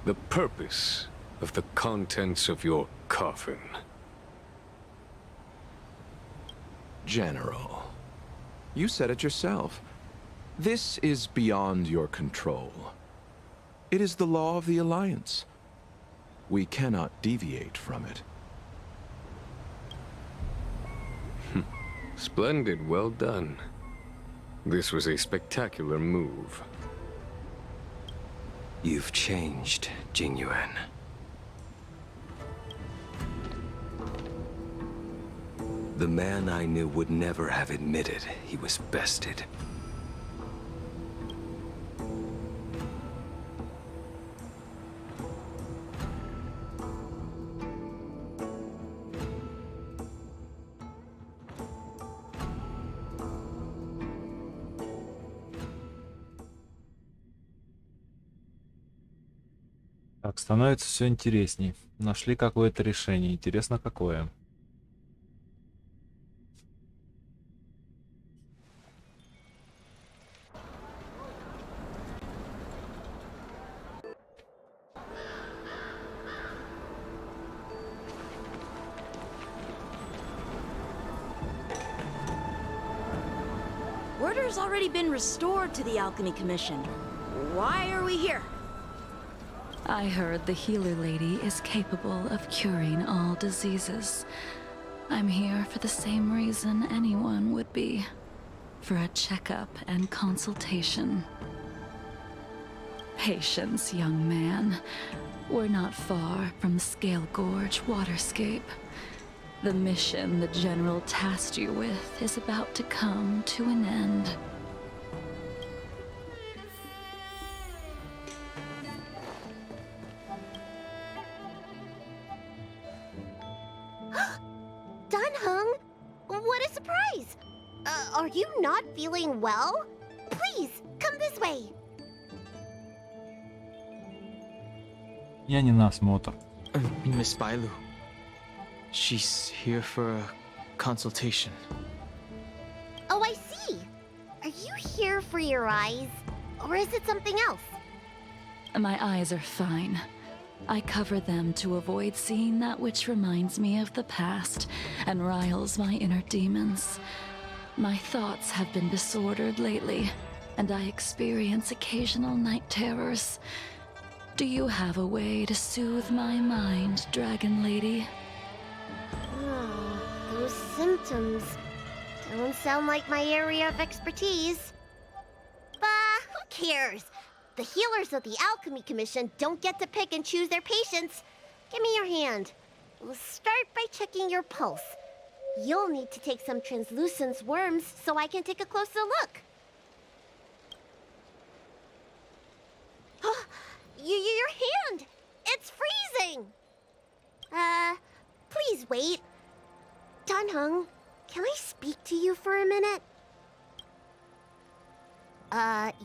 the purpose of the contents of your coffin. General, you said it yourself. This is beyond your control. It is the law of the Alliance. We cannot deviate from it. Splendid, well done. This was a spectacular move. You've changed, Jingyuan. The man I knew would never have admitted he was bested. Так, становится все интересней. Нашли какое-то решение. Интересно, какое. Order's already been restored to the Alchemy Commission. Why are we here? I heard the healer lady is capable of curing all diseases. I'm here for the same reason anyone would be. For a checkup and consultation. Patience, young man. We're not far from Scale Gorge waterscape. The mission the General tasked you with is about to come to an end. Dunhung, what a surprise! Are you not feeling well? Please, come this way. Я не на осмотр. Miss Bailu. She's here for a consultation. Oh, I see. Are you here for your eyes? Or is it something else? My eyes are fine. I cover them to avoid seeing that which reminds me of the past and riles my inner demons. My thoughts have been disordered lately, and I experience occasional night terrors. Do you have a way to soothe my mind, Dragon Lady? Oh, those symptoms don't sound like my area of expertise. Bah, who cares? The healers of the Alchemy Commission don't get to pick and choose their patients. Give me your hand. We'll start by checking your pulse. You'll need to take some translucent worms so I can take a closer look. Your hand! It's freezing! Please wait. Dunhung, can I speak to you for a minute?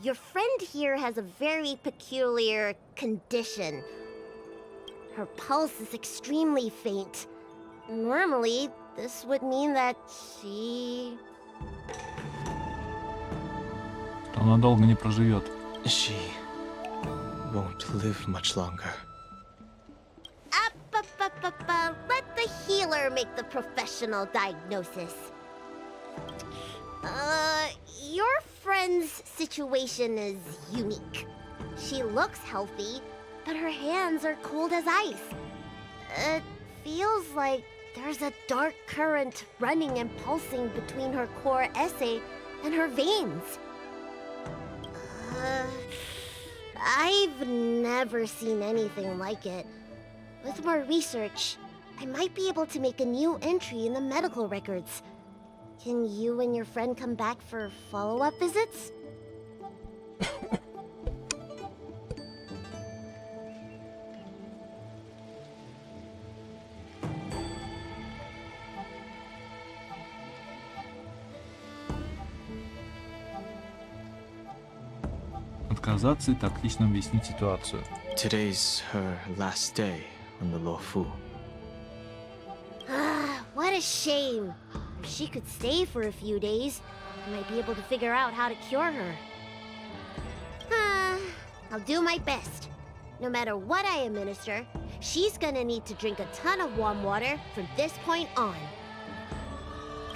Your friend here has a very peculiar condition. Her pulse is extremely faint. Normally, this would mean that she... Она долго не проживет. She won't live much longer. Let the healer make the professional diagnosis. Your friend's situation is unique. She looks healthy, but her hands are cold as ice. It feels like there's a dark current running and pulsing between her core esse and her veins. I've never seen anything like it. With more research, I might be able to make a new entry in the medical records. Can you and your friend come back for follow-up visits? Отказаться и тактично объяснить ситуацию. Today's her last day on the Luofu. What a shame. If she could stay for a few days, I might be able to figure out how to cure her. I'll do my best. No matter what I administer, she's gonna need to drink a ton of warm water from this point on.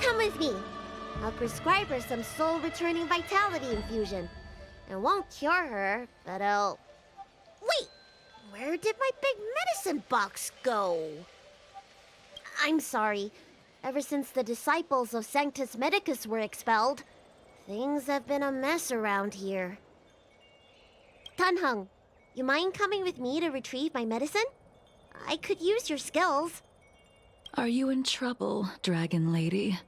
Come with me. I'll prescribe her some soul-returning vitality infusion. It won't cure her, but I'll... Wait! Where did my big medicine box go? I'm sorry. Ever since the disciples of Sanctus Medicus were expelled, things have been a mess around here. Dunhung, you mind coming with me to retrieve my medicine? I could use your skills. Are you in trouble, Dragon Lady?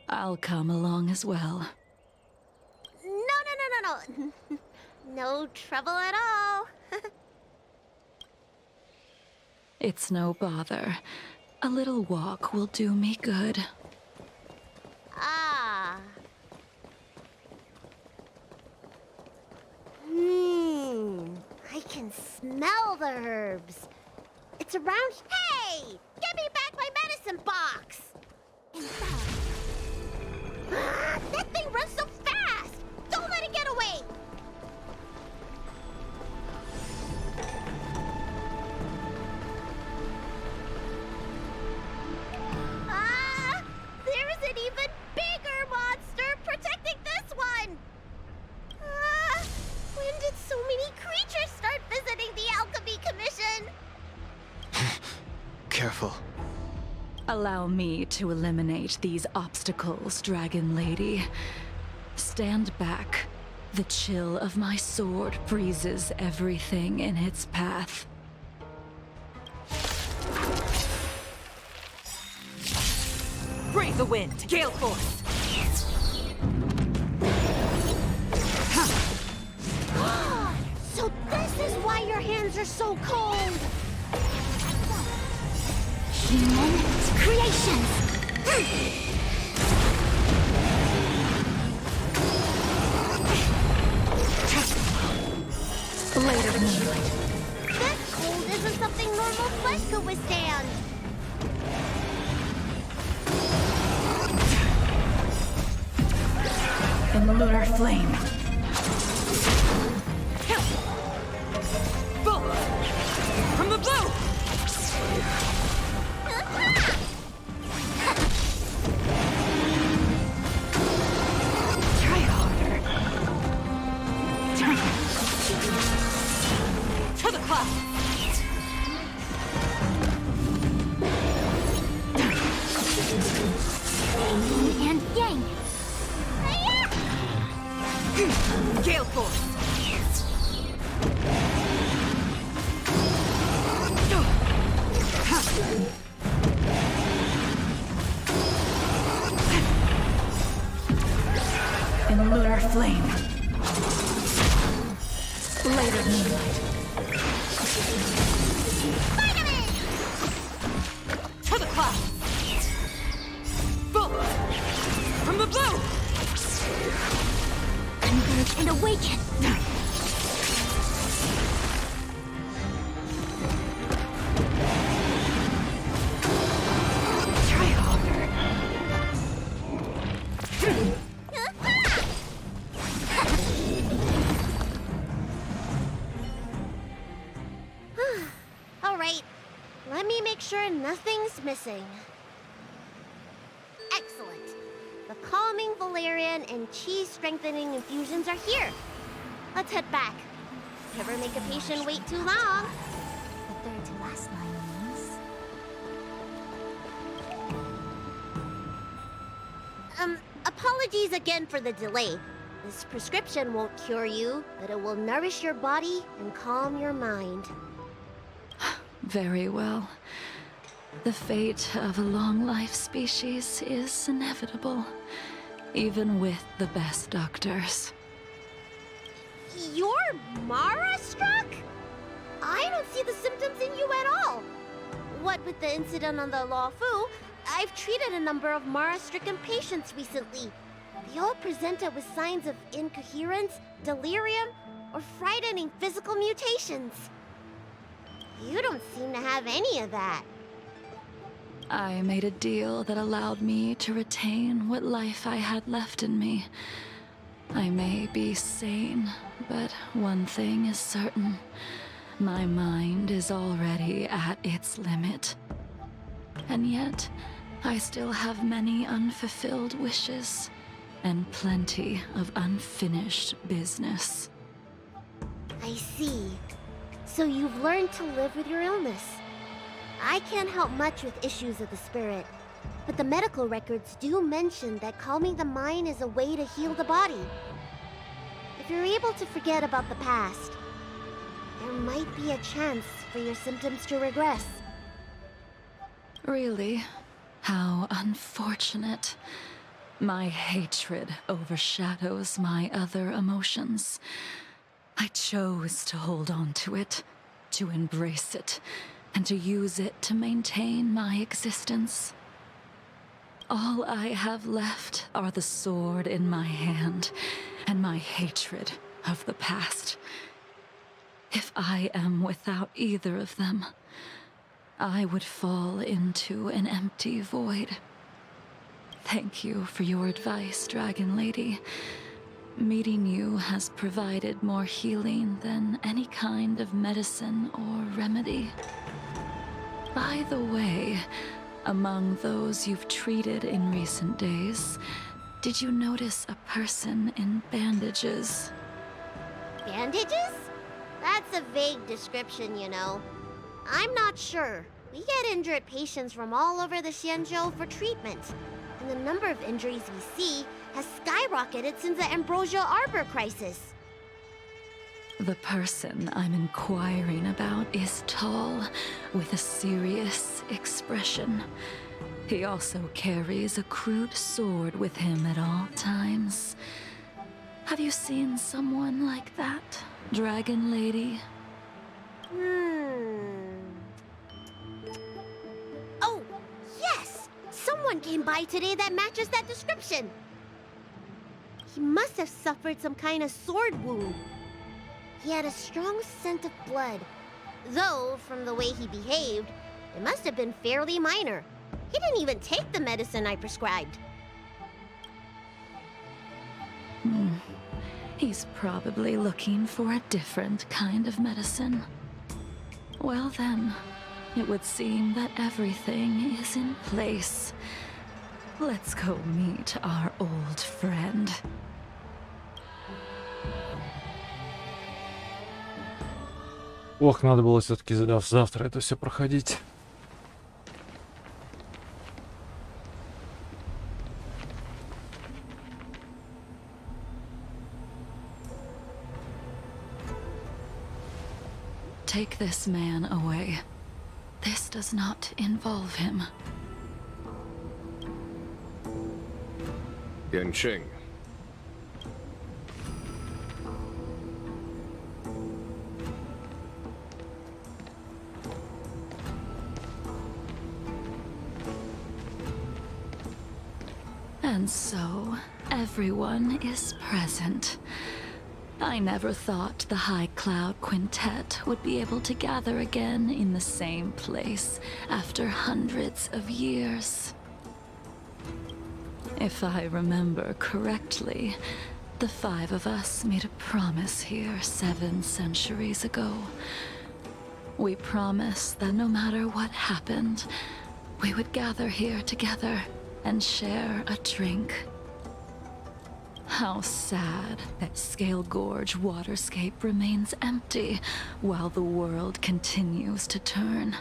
I'll come along as well. No. No trouble at all. It's no bother. A little walk will do me good. Ah. I can smell the herbs. It's around. Hey! Give me back my medicine box! That thing runs so fast! Don't let it get away! There is an even bigger monster protecting this one! When did so many creatures start visiting the Alchemy Commission? Careful. Allow me to eliminate these obstacles, Dragon Lady. Stand back. The chill of my sword freezes everything in its path. Brave the wind, gale force! So this is why your hands are so cold! Human creations! Blade of moonlight. This cold isn't something normal flesh could withstand! In the lunar flame. Bolt! From the blue! Try harder. To the clouds! Yin and yang! Gale force! In the lunar flame. Blade of moonlight. To the clouds! Bolt! From the blue! Converge and awaken! Try harder. All right, let me make sure nothing's missing. Excellent. The calming valerian and chi-strengthening infusions are here. Let's head back. Never make a patient wait too long. The third to last line means... apologies again for the delay. This prescription won't cure you, but it will nourish your body and calm your mind. Very well. The fate of a long-life species is inevitable, even with the best doctors. You're Mara-struck? I don't see the symptoms in you at all. What with the incident on the Law Fu, I've treated a number of Mara-stricken patients recently. They all presented with signs of incoherence, delirium, or frightening physical mutations. You don't seem to have any of that. I made a deal that allowed me to retain what life I had left in me. I may be sane, but one thing is certain. My mind is already at its limit. And yet, I still have many unfulfilled wishes, and plenty of unfinished business. I see. So you've learned to live with your illness. I can't help much with issues of the spirit, but the medical records do mention that calming the mind is a way to heal the body. If you're able to forget about the past, there might be a chance for your symptoms to regress. Really? How unfortunate. My hatred overshadows my other emotions. I chose to hold on to it, to embrace it, and to use it to maintain my existence. All I have left are the sword in my hand and my hatred of the past. If I am without either of them, I would fall into an empty void. Thank you for your advice, Dragon Lady. Meeting you has provided more healing than any kind of medicine or remedy. By the way, among those you've treated in recent days, did you notice a person in bandages? Bandages? That's a vague description, you know. I'm not sure. We get injured patients from all over the Xianzhou for treatment. And the number of injuries we see has skyrocketed since the Ambrosia Arbor crisis. The person I'm inquiring about is tall, with a serious expression. He also carries a crude sword with him at all times. Have you seen someone like that, Dragon Lady? Oh, yes! Someone came by today that matches that description. He must have suffered some kind of sword wound. He had a strong scent of blood. Though, from the way he behaved, it must have been fairly minor. He didn't even take the medicine I prescribed. He's probably looking for a different kind of medicine. Well then, it would seem that everything is in place. Let's go meet our old friend. Ох, надо было все-таки завтра это все проходить. Take this man away. This does not involve him. Yancheng. And so, everyone is present. I never thought the High Cloud Quintet would be able to gather again in the same place after hundreds of years. If I remember correctly, the five of us made a promise here 7 centuries ago. We promised that no matter what happened, we would gather here together and share a drink. How sad that Scale Gorge waterscape remains empty while the world continues to turn.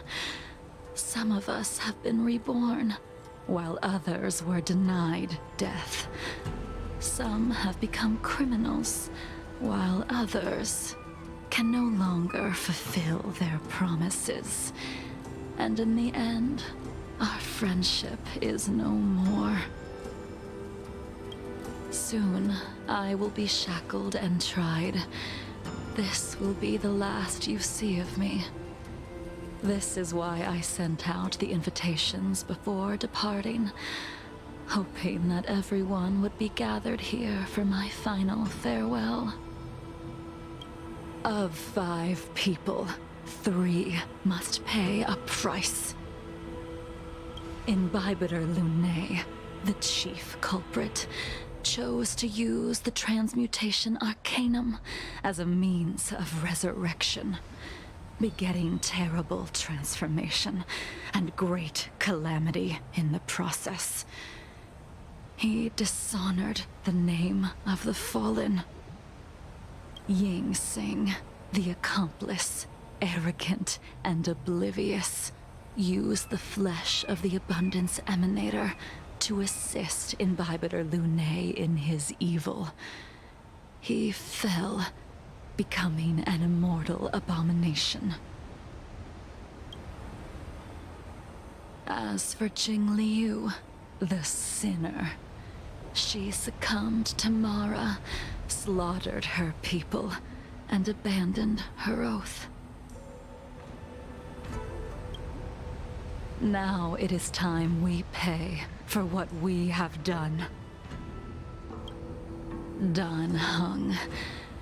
Some of us have been reborn, while others were denied death. Some have become criminals, while others can no longer fulfill their promises. And in the end, our friendship is no more. Soon, I will be shackled and tried. This will be the last you see of me. This is why I sent out the invitations before departing, hoping that everyone would be gathered here for my final farewell. Of 5 people, 3 must pay a price. Imbibitor Lunae, the chief culprit, chose to use the transmutation arcanum as a means of resurrection, begetting terrible transformation and great calamity in the process. He dishonored the name of the fallen. Ying Sing, the accomplice, arrogant and oblivious, used the flesh of the Abundance Emanator to assist Imbibitor Lunae in his evil. He fell, becoming an immortal abomination. As for Chingliu, the sinner, she succumbed to Mara, slaughtered her people, and abandoned her oath. Now it is time we pay for what we have done. Dan Heng,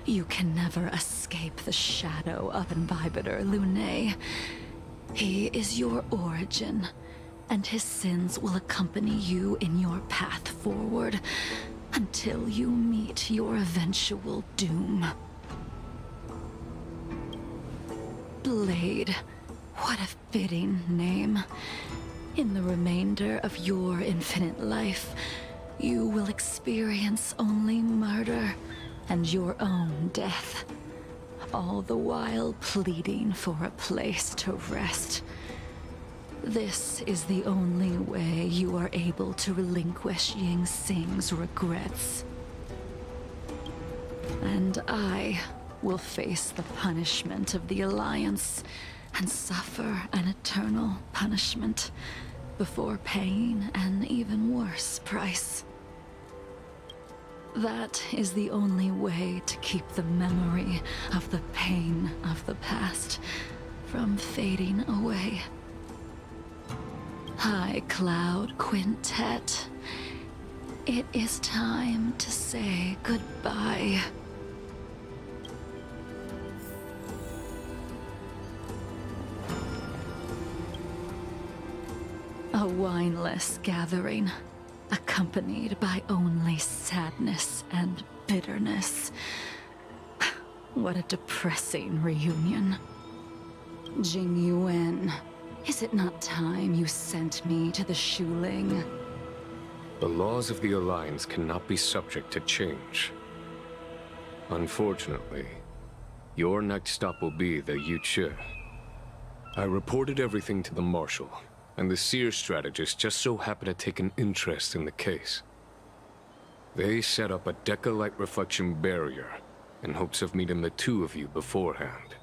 you can never escape the shadow of Imbibitor Lune. He is your origin, and his sins will accompany you in your path forward until you meet your eventual doom. Blade, what a fitting name. In the remainder of your infinite life, you will experience only murder and your own death, all the while pleading for a place to rest. This is the only way you are able to relinquish Ying Sing's regrets. And I will face the punishment of the Alliance and suffer an eternal punishment before paying an even worse price. That is the only way to keep the memory of the pain of the past from fading away. High Cloud Quintet, it is time to say goodbye. A wineless gathering, accompanied by only sadness and bitterness. What a depressing reunion. Jing Yuan, is it not time you sent me to the Shuling? The laws of the Alliance cannot be subject to change. Unfortunately, your next stop will be the Yuchi. I reported everything to the Marshal, and the Seer strategist just so happened to take an interest in the case. They set up a Deca-light reflection barrier in hopes of meeting the two of you beforehand.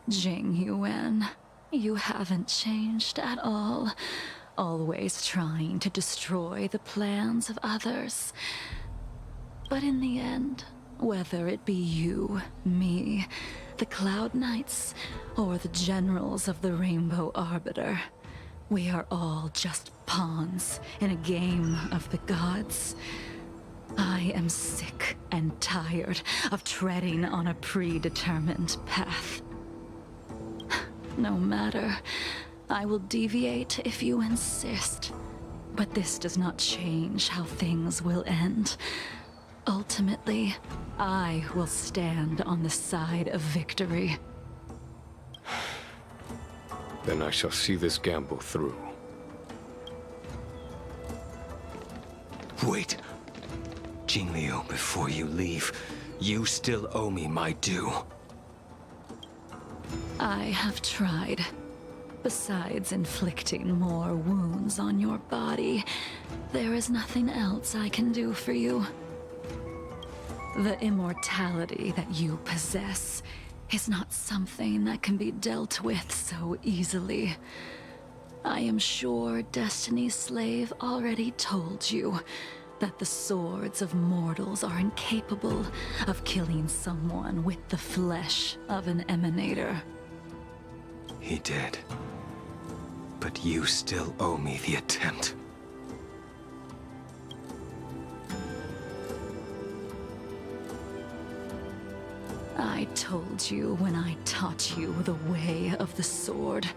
Jing Yuan, you haven't changed at all. Always trying to destroy the plans of others. But in the end, whether it be you, me, the Cloud Knights, or the generals of the Rainbow Arbiter, we are all just pawns in a game of the gods. I am sick and tired of treading on a predetermined path. No matter, I will deviate if you insist. But this does not change how things will end. Ultimately, I will stand on the side of victory. Then I shall see this gamble through. Wait. Jingliu, before you leave, you still owe me my due. I have tried. Besides inflicting more wounds on your body, there is nothing else I can do for you. The immortality that you possess is not something that can be dealt with so easily. I am sure Destiny's Slave already told you that the swords of mortals are incapable of killing someone with the flesh of an emanator. He did. But you still owe me the attempt. I told you when I taught you the way of the sword.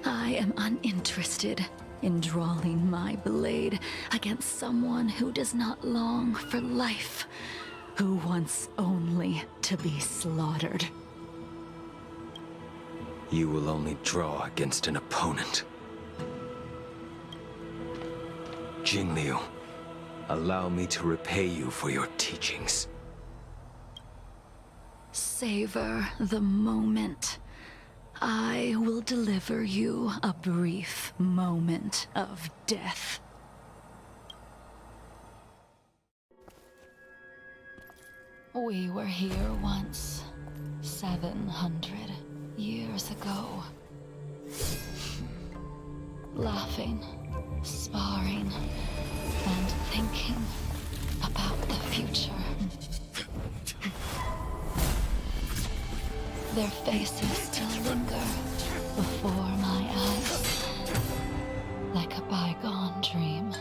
I am uninterested in drawing my blade against someone who does not long for life, who wants only to be slaughtered. You will only draw against an opponent. Jingliu, allow me to repay you for your teachings. Savor the moment. I will deliver you a brief moment of death. We were here once, 700 years ago. laughing, sparring, and thinking about the future. Their faces still linger before my eyes, like a bygone dream.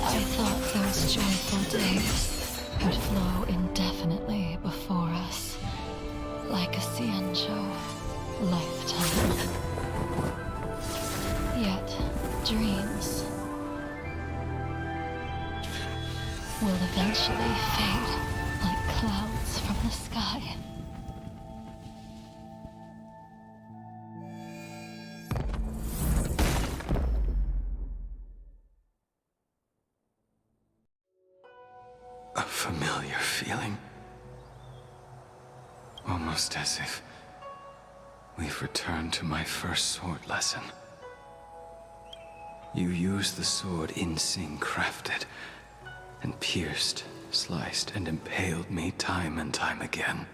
I thought those joyful days would flow indefinitely before us, like a Czynlyu lifetime. Yet, dreams will eventually fade like clouds from the sky. A familiar feeling. Almost as if we've returned to my first sword lesson. You used the sword Insing crafted, and pierced, sliced, and impaled me time and time again.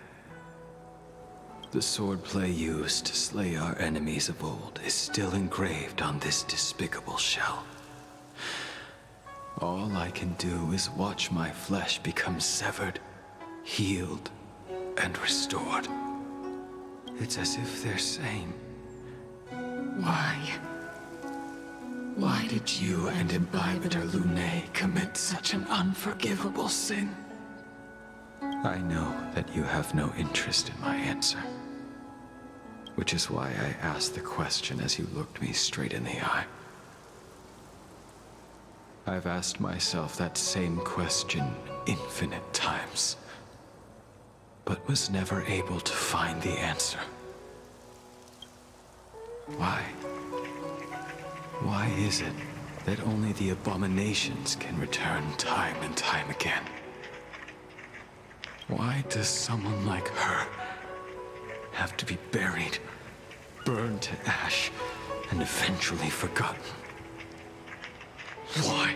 The swordplay used to slay our enemies of old is still engraved on this despicable shell. All I can do is watch my flesh become severed, healed, and restored. It's as if they're saying, why? Why did you and Imbibitor Lunae commit such an unforgivable sin? I know that you have no interest in my answer, which is why I asked the question as you looked me straight in the eye. I've asked myself that same question infinite times, but was never able to find the answer. Why? Why is it that only the abominations can return time and time again? Why does someone like her have to be buried, burned to ash, and eventually forgotten? Why?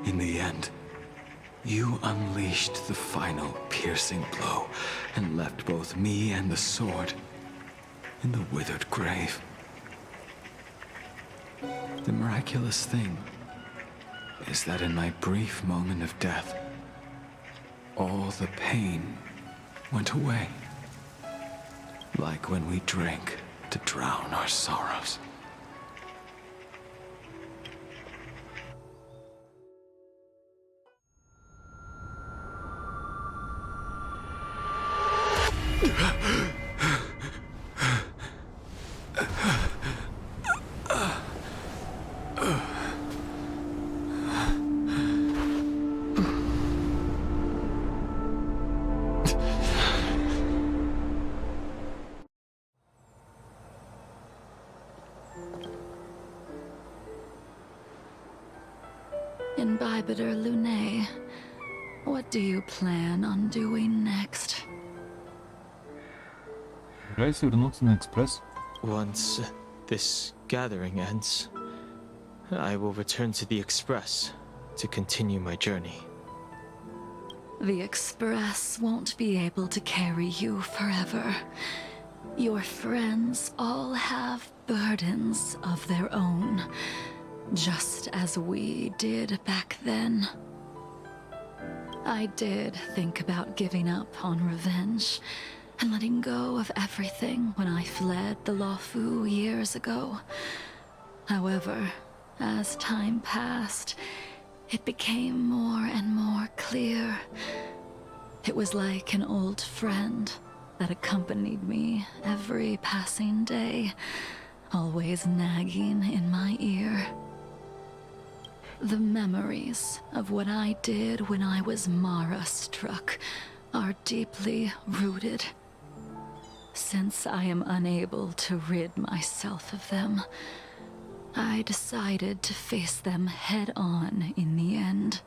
In the end, you unleashed the final piercing blow and left both me and the sword in the withered grave. The miraculous thing is that in my brief moment of death, all the pain went away, like when we drank to drown our sorrows. Imbibitor Lunae, what do you plan on doing next? Собираюсь вернуться на экспресс. Once this gathering ends, I will return to the Express to continue my journey. The Express won't be able to carry you forever. Your friends all have burdens of their own, just as we did back then. I did think about giving up on revenge and letting go of everything when I fled the Luofu years ago. However, as time passed, it became more and more clear. It was like an old friend that accompanied me every passing day, always nagging in my ear. The memories of what I did when I was Mara-struck are deeply rooted. Since I am unable to rid myself of them, I decided to face them head-on in the end.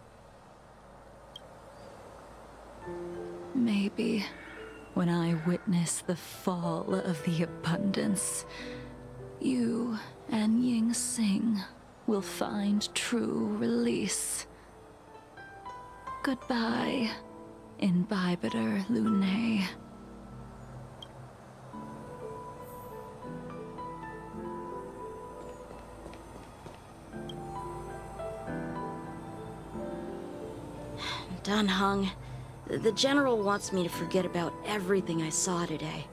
Maybe when I witness the fall of the abundance, you and Ying Sing will find true release. Goodbye, Imbibitor Lunae. Dunhung, the General wants me to forget about everything I saw today.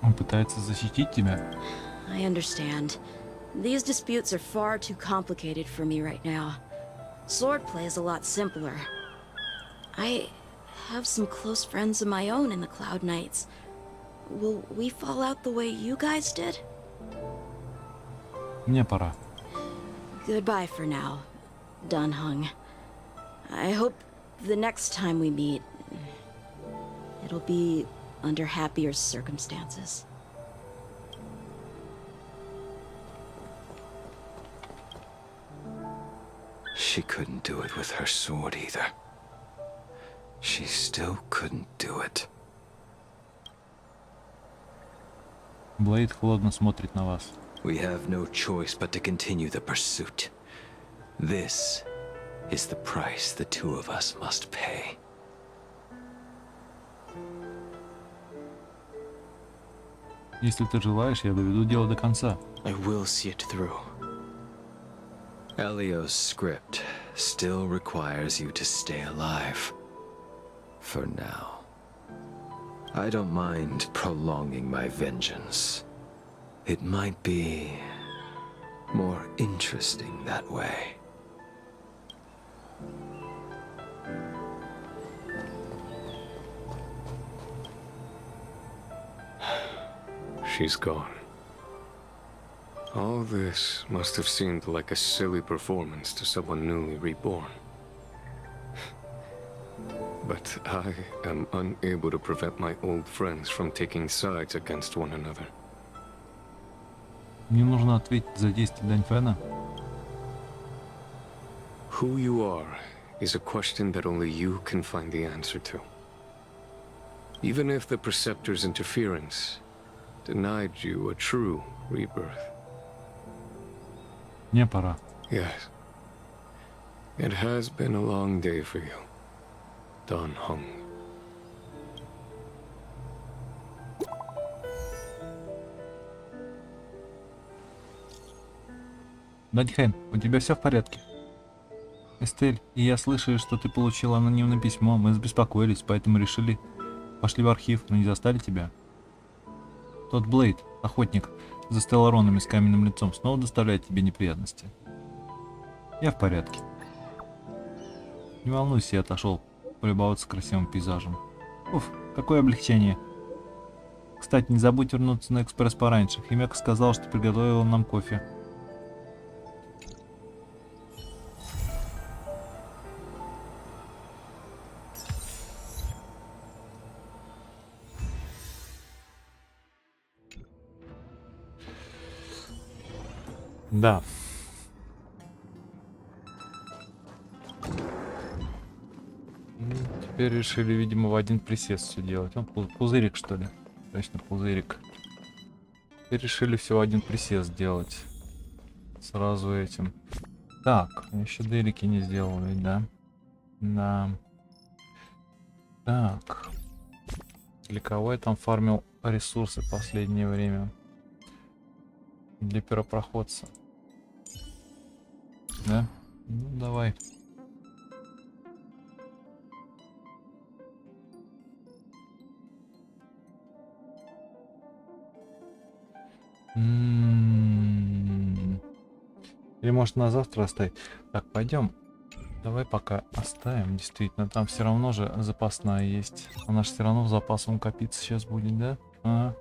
Он пытается защитить тебя. I understand. These disputes are far too complicated for me right now. Swordplay is a lot simpler. I have some close friends of my own in the Cloud Knights. Will we fall out the way you guys did? Мне пора. Goodbye for now, Dunhung. I hope the next time we meet, it'll be under happier circumstances. She couldn't do it with her sword either. She still couldn't do it. Блейд холодно смотрит на вас. We have no choice but to continue the pursuit. This is the price the two of us must pay. Если ты желаешь, я доведу дело до конца. I will see it through. Elio's script still requires you to stay alive. For now. I don't mind prolonging my vengeance. It might be more interesting that way. She's gone. All this must have seemed like a silly performance to someone newly reborn. But I am unable to prevent my old friends from taking sides against one another. Мне нужно ответить за действия Даньфена. Who you are is a question that only you can find the answer to. Even if the Preceptor's interference denied you a true rebirth. Мне пора. Yes. It has been a long day for you, Dunhung. Даньфен, у тебя все в порядке? Эстель, и я слышала, что ты получила анонимное письмо. Мы забеспокоились, поэтому решили... Пошли в архив, но не застали тебя. Тот Блейд, охотник, за стелларонами с каменным лицом, снова доставляет тебе неприятности. Я в порядке. Не волнуйся, я отошел полюбоваться красивым пейзажем. Уф, какое облегчение. Кстати, не забудь вернуться на экспресс пораньше. Химека сказал, что приготовила нам кофе. Да. Теперь решили, видимо, в один присест все делать. Он пузырик, что ли? Точно, пузырик. Теперь решили все в один присест делать. Сразу этим. Так, еще делики не сделали, да? Да. Так. Для кого я там фармил ресурсы в последнее время? Для первопроходца. Да? Ну, давай. Или может на завтра оставить? Так, пойдем. Давай пока оставим. Действительно, там все равно же запасная есть. Она же все равно в запасом копиться сейчас будет, да? Ага.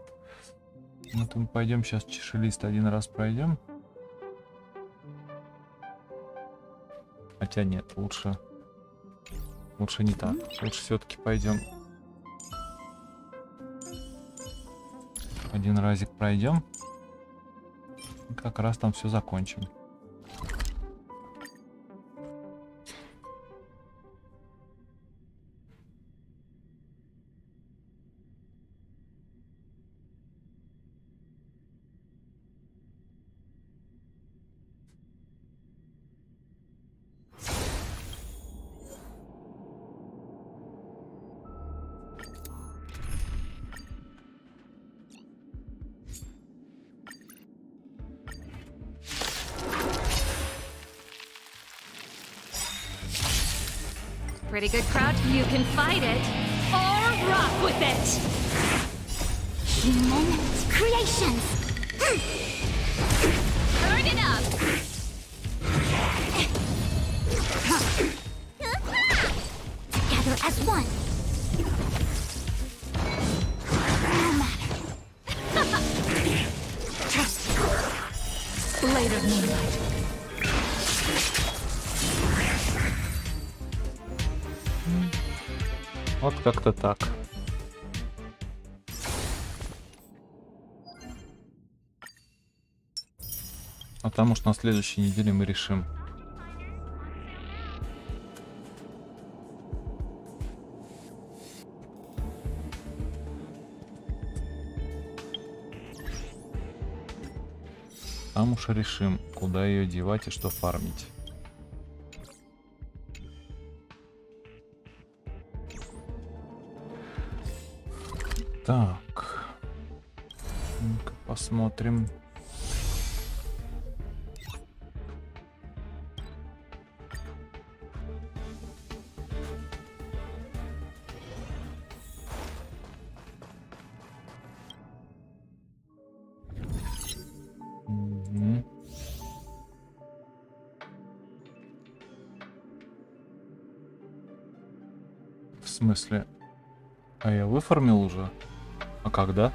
Ну, мы пойдем сейчас чешелист один раз пройдем. Хотя нет, лучше не так. Лучше все-таки пойдем. Один разик пройдем. И как раз там все закончим. pretty good crowd. You can fight it or rock with it. Human creations. Turn it up. Together as one. No matter. Later, moonlight. Вот как-то так. А там уж на следующей неделе мы решим. Там уж решим, куда ее девать и что фармить. Так. Ну-ка посмотрим. Мгм. В смысле? А я выформил уже? А когда?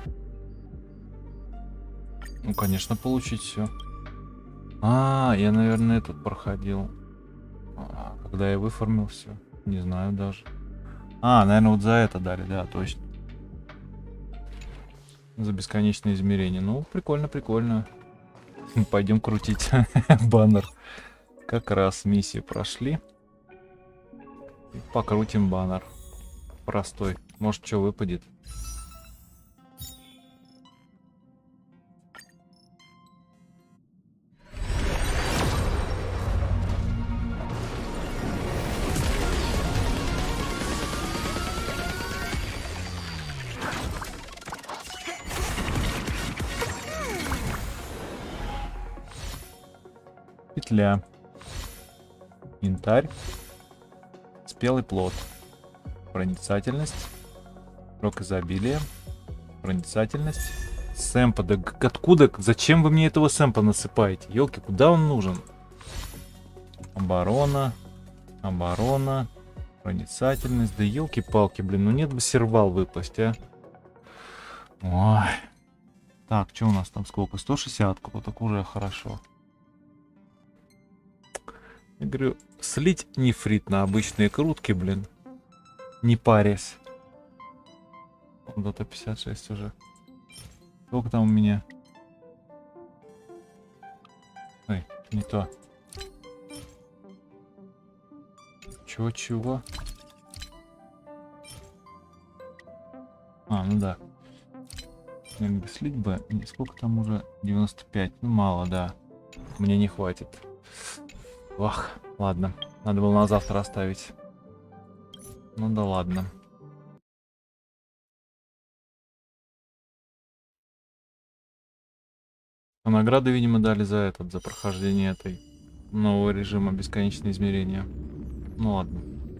Ну, конечно, получить все. А, я, наверное, этот проходил. Когда я выформил все. Не знаю даже. А, наверное, вот за это дали, да, точно. За бесконечное измерение. Ну, прикольно, прикольно. Пойдем крутить баннер. Как раз миссию прошли. И покрутим баннер. Простой. Может, что выпадет. Петля. Янтарь. Спелый плод. Проницательность. Рок изобилия. Проницательность. Сэмпа. Да откуда? Зачем вы мне этого сэмпа насыпаете? Ёлки, куда он нужен? Оборона. Оборона. Проницательность. Да ёлки-палки, блин. Ну нет бы сервал выпасть, а. Ой. Так, что у нас там сколько? 160 круток, уже хорошо. Я говорю, слить нефрит на обычные крутки, блин. Не парясь. Дота 56 уже. Сколько там у меня? Ой, не то. Чего? А, ну да. Как бы слить бы. Сколько там уже? 95. Ну, мало, да. Мне не хватит. Ох, ладно. Надо было на завтра оставить. Ну да ладно. А награды, видимо, дали за прохождение этой нового режима бесконечное измерение. Ну ладно.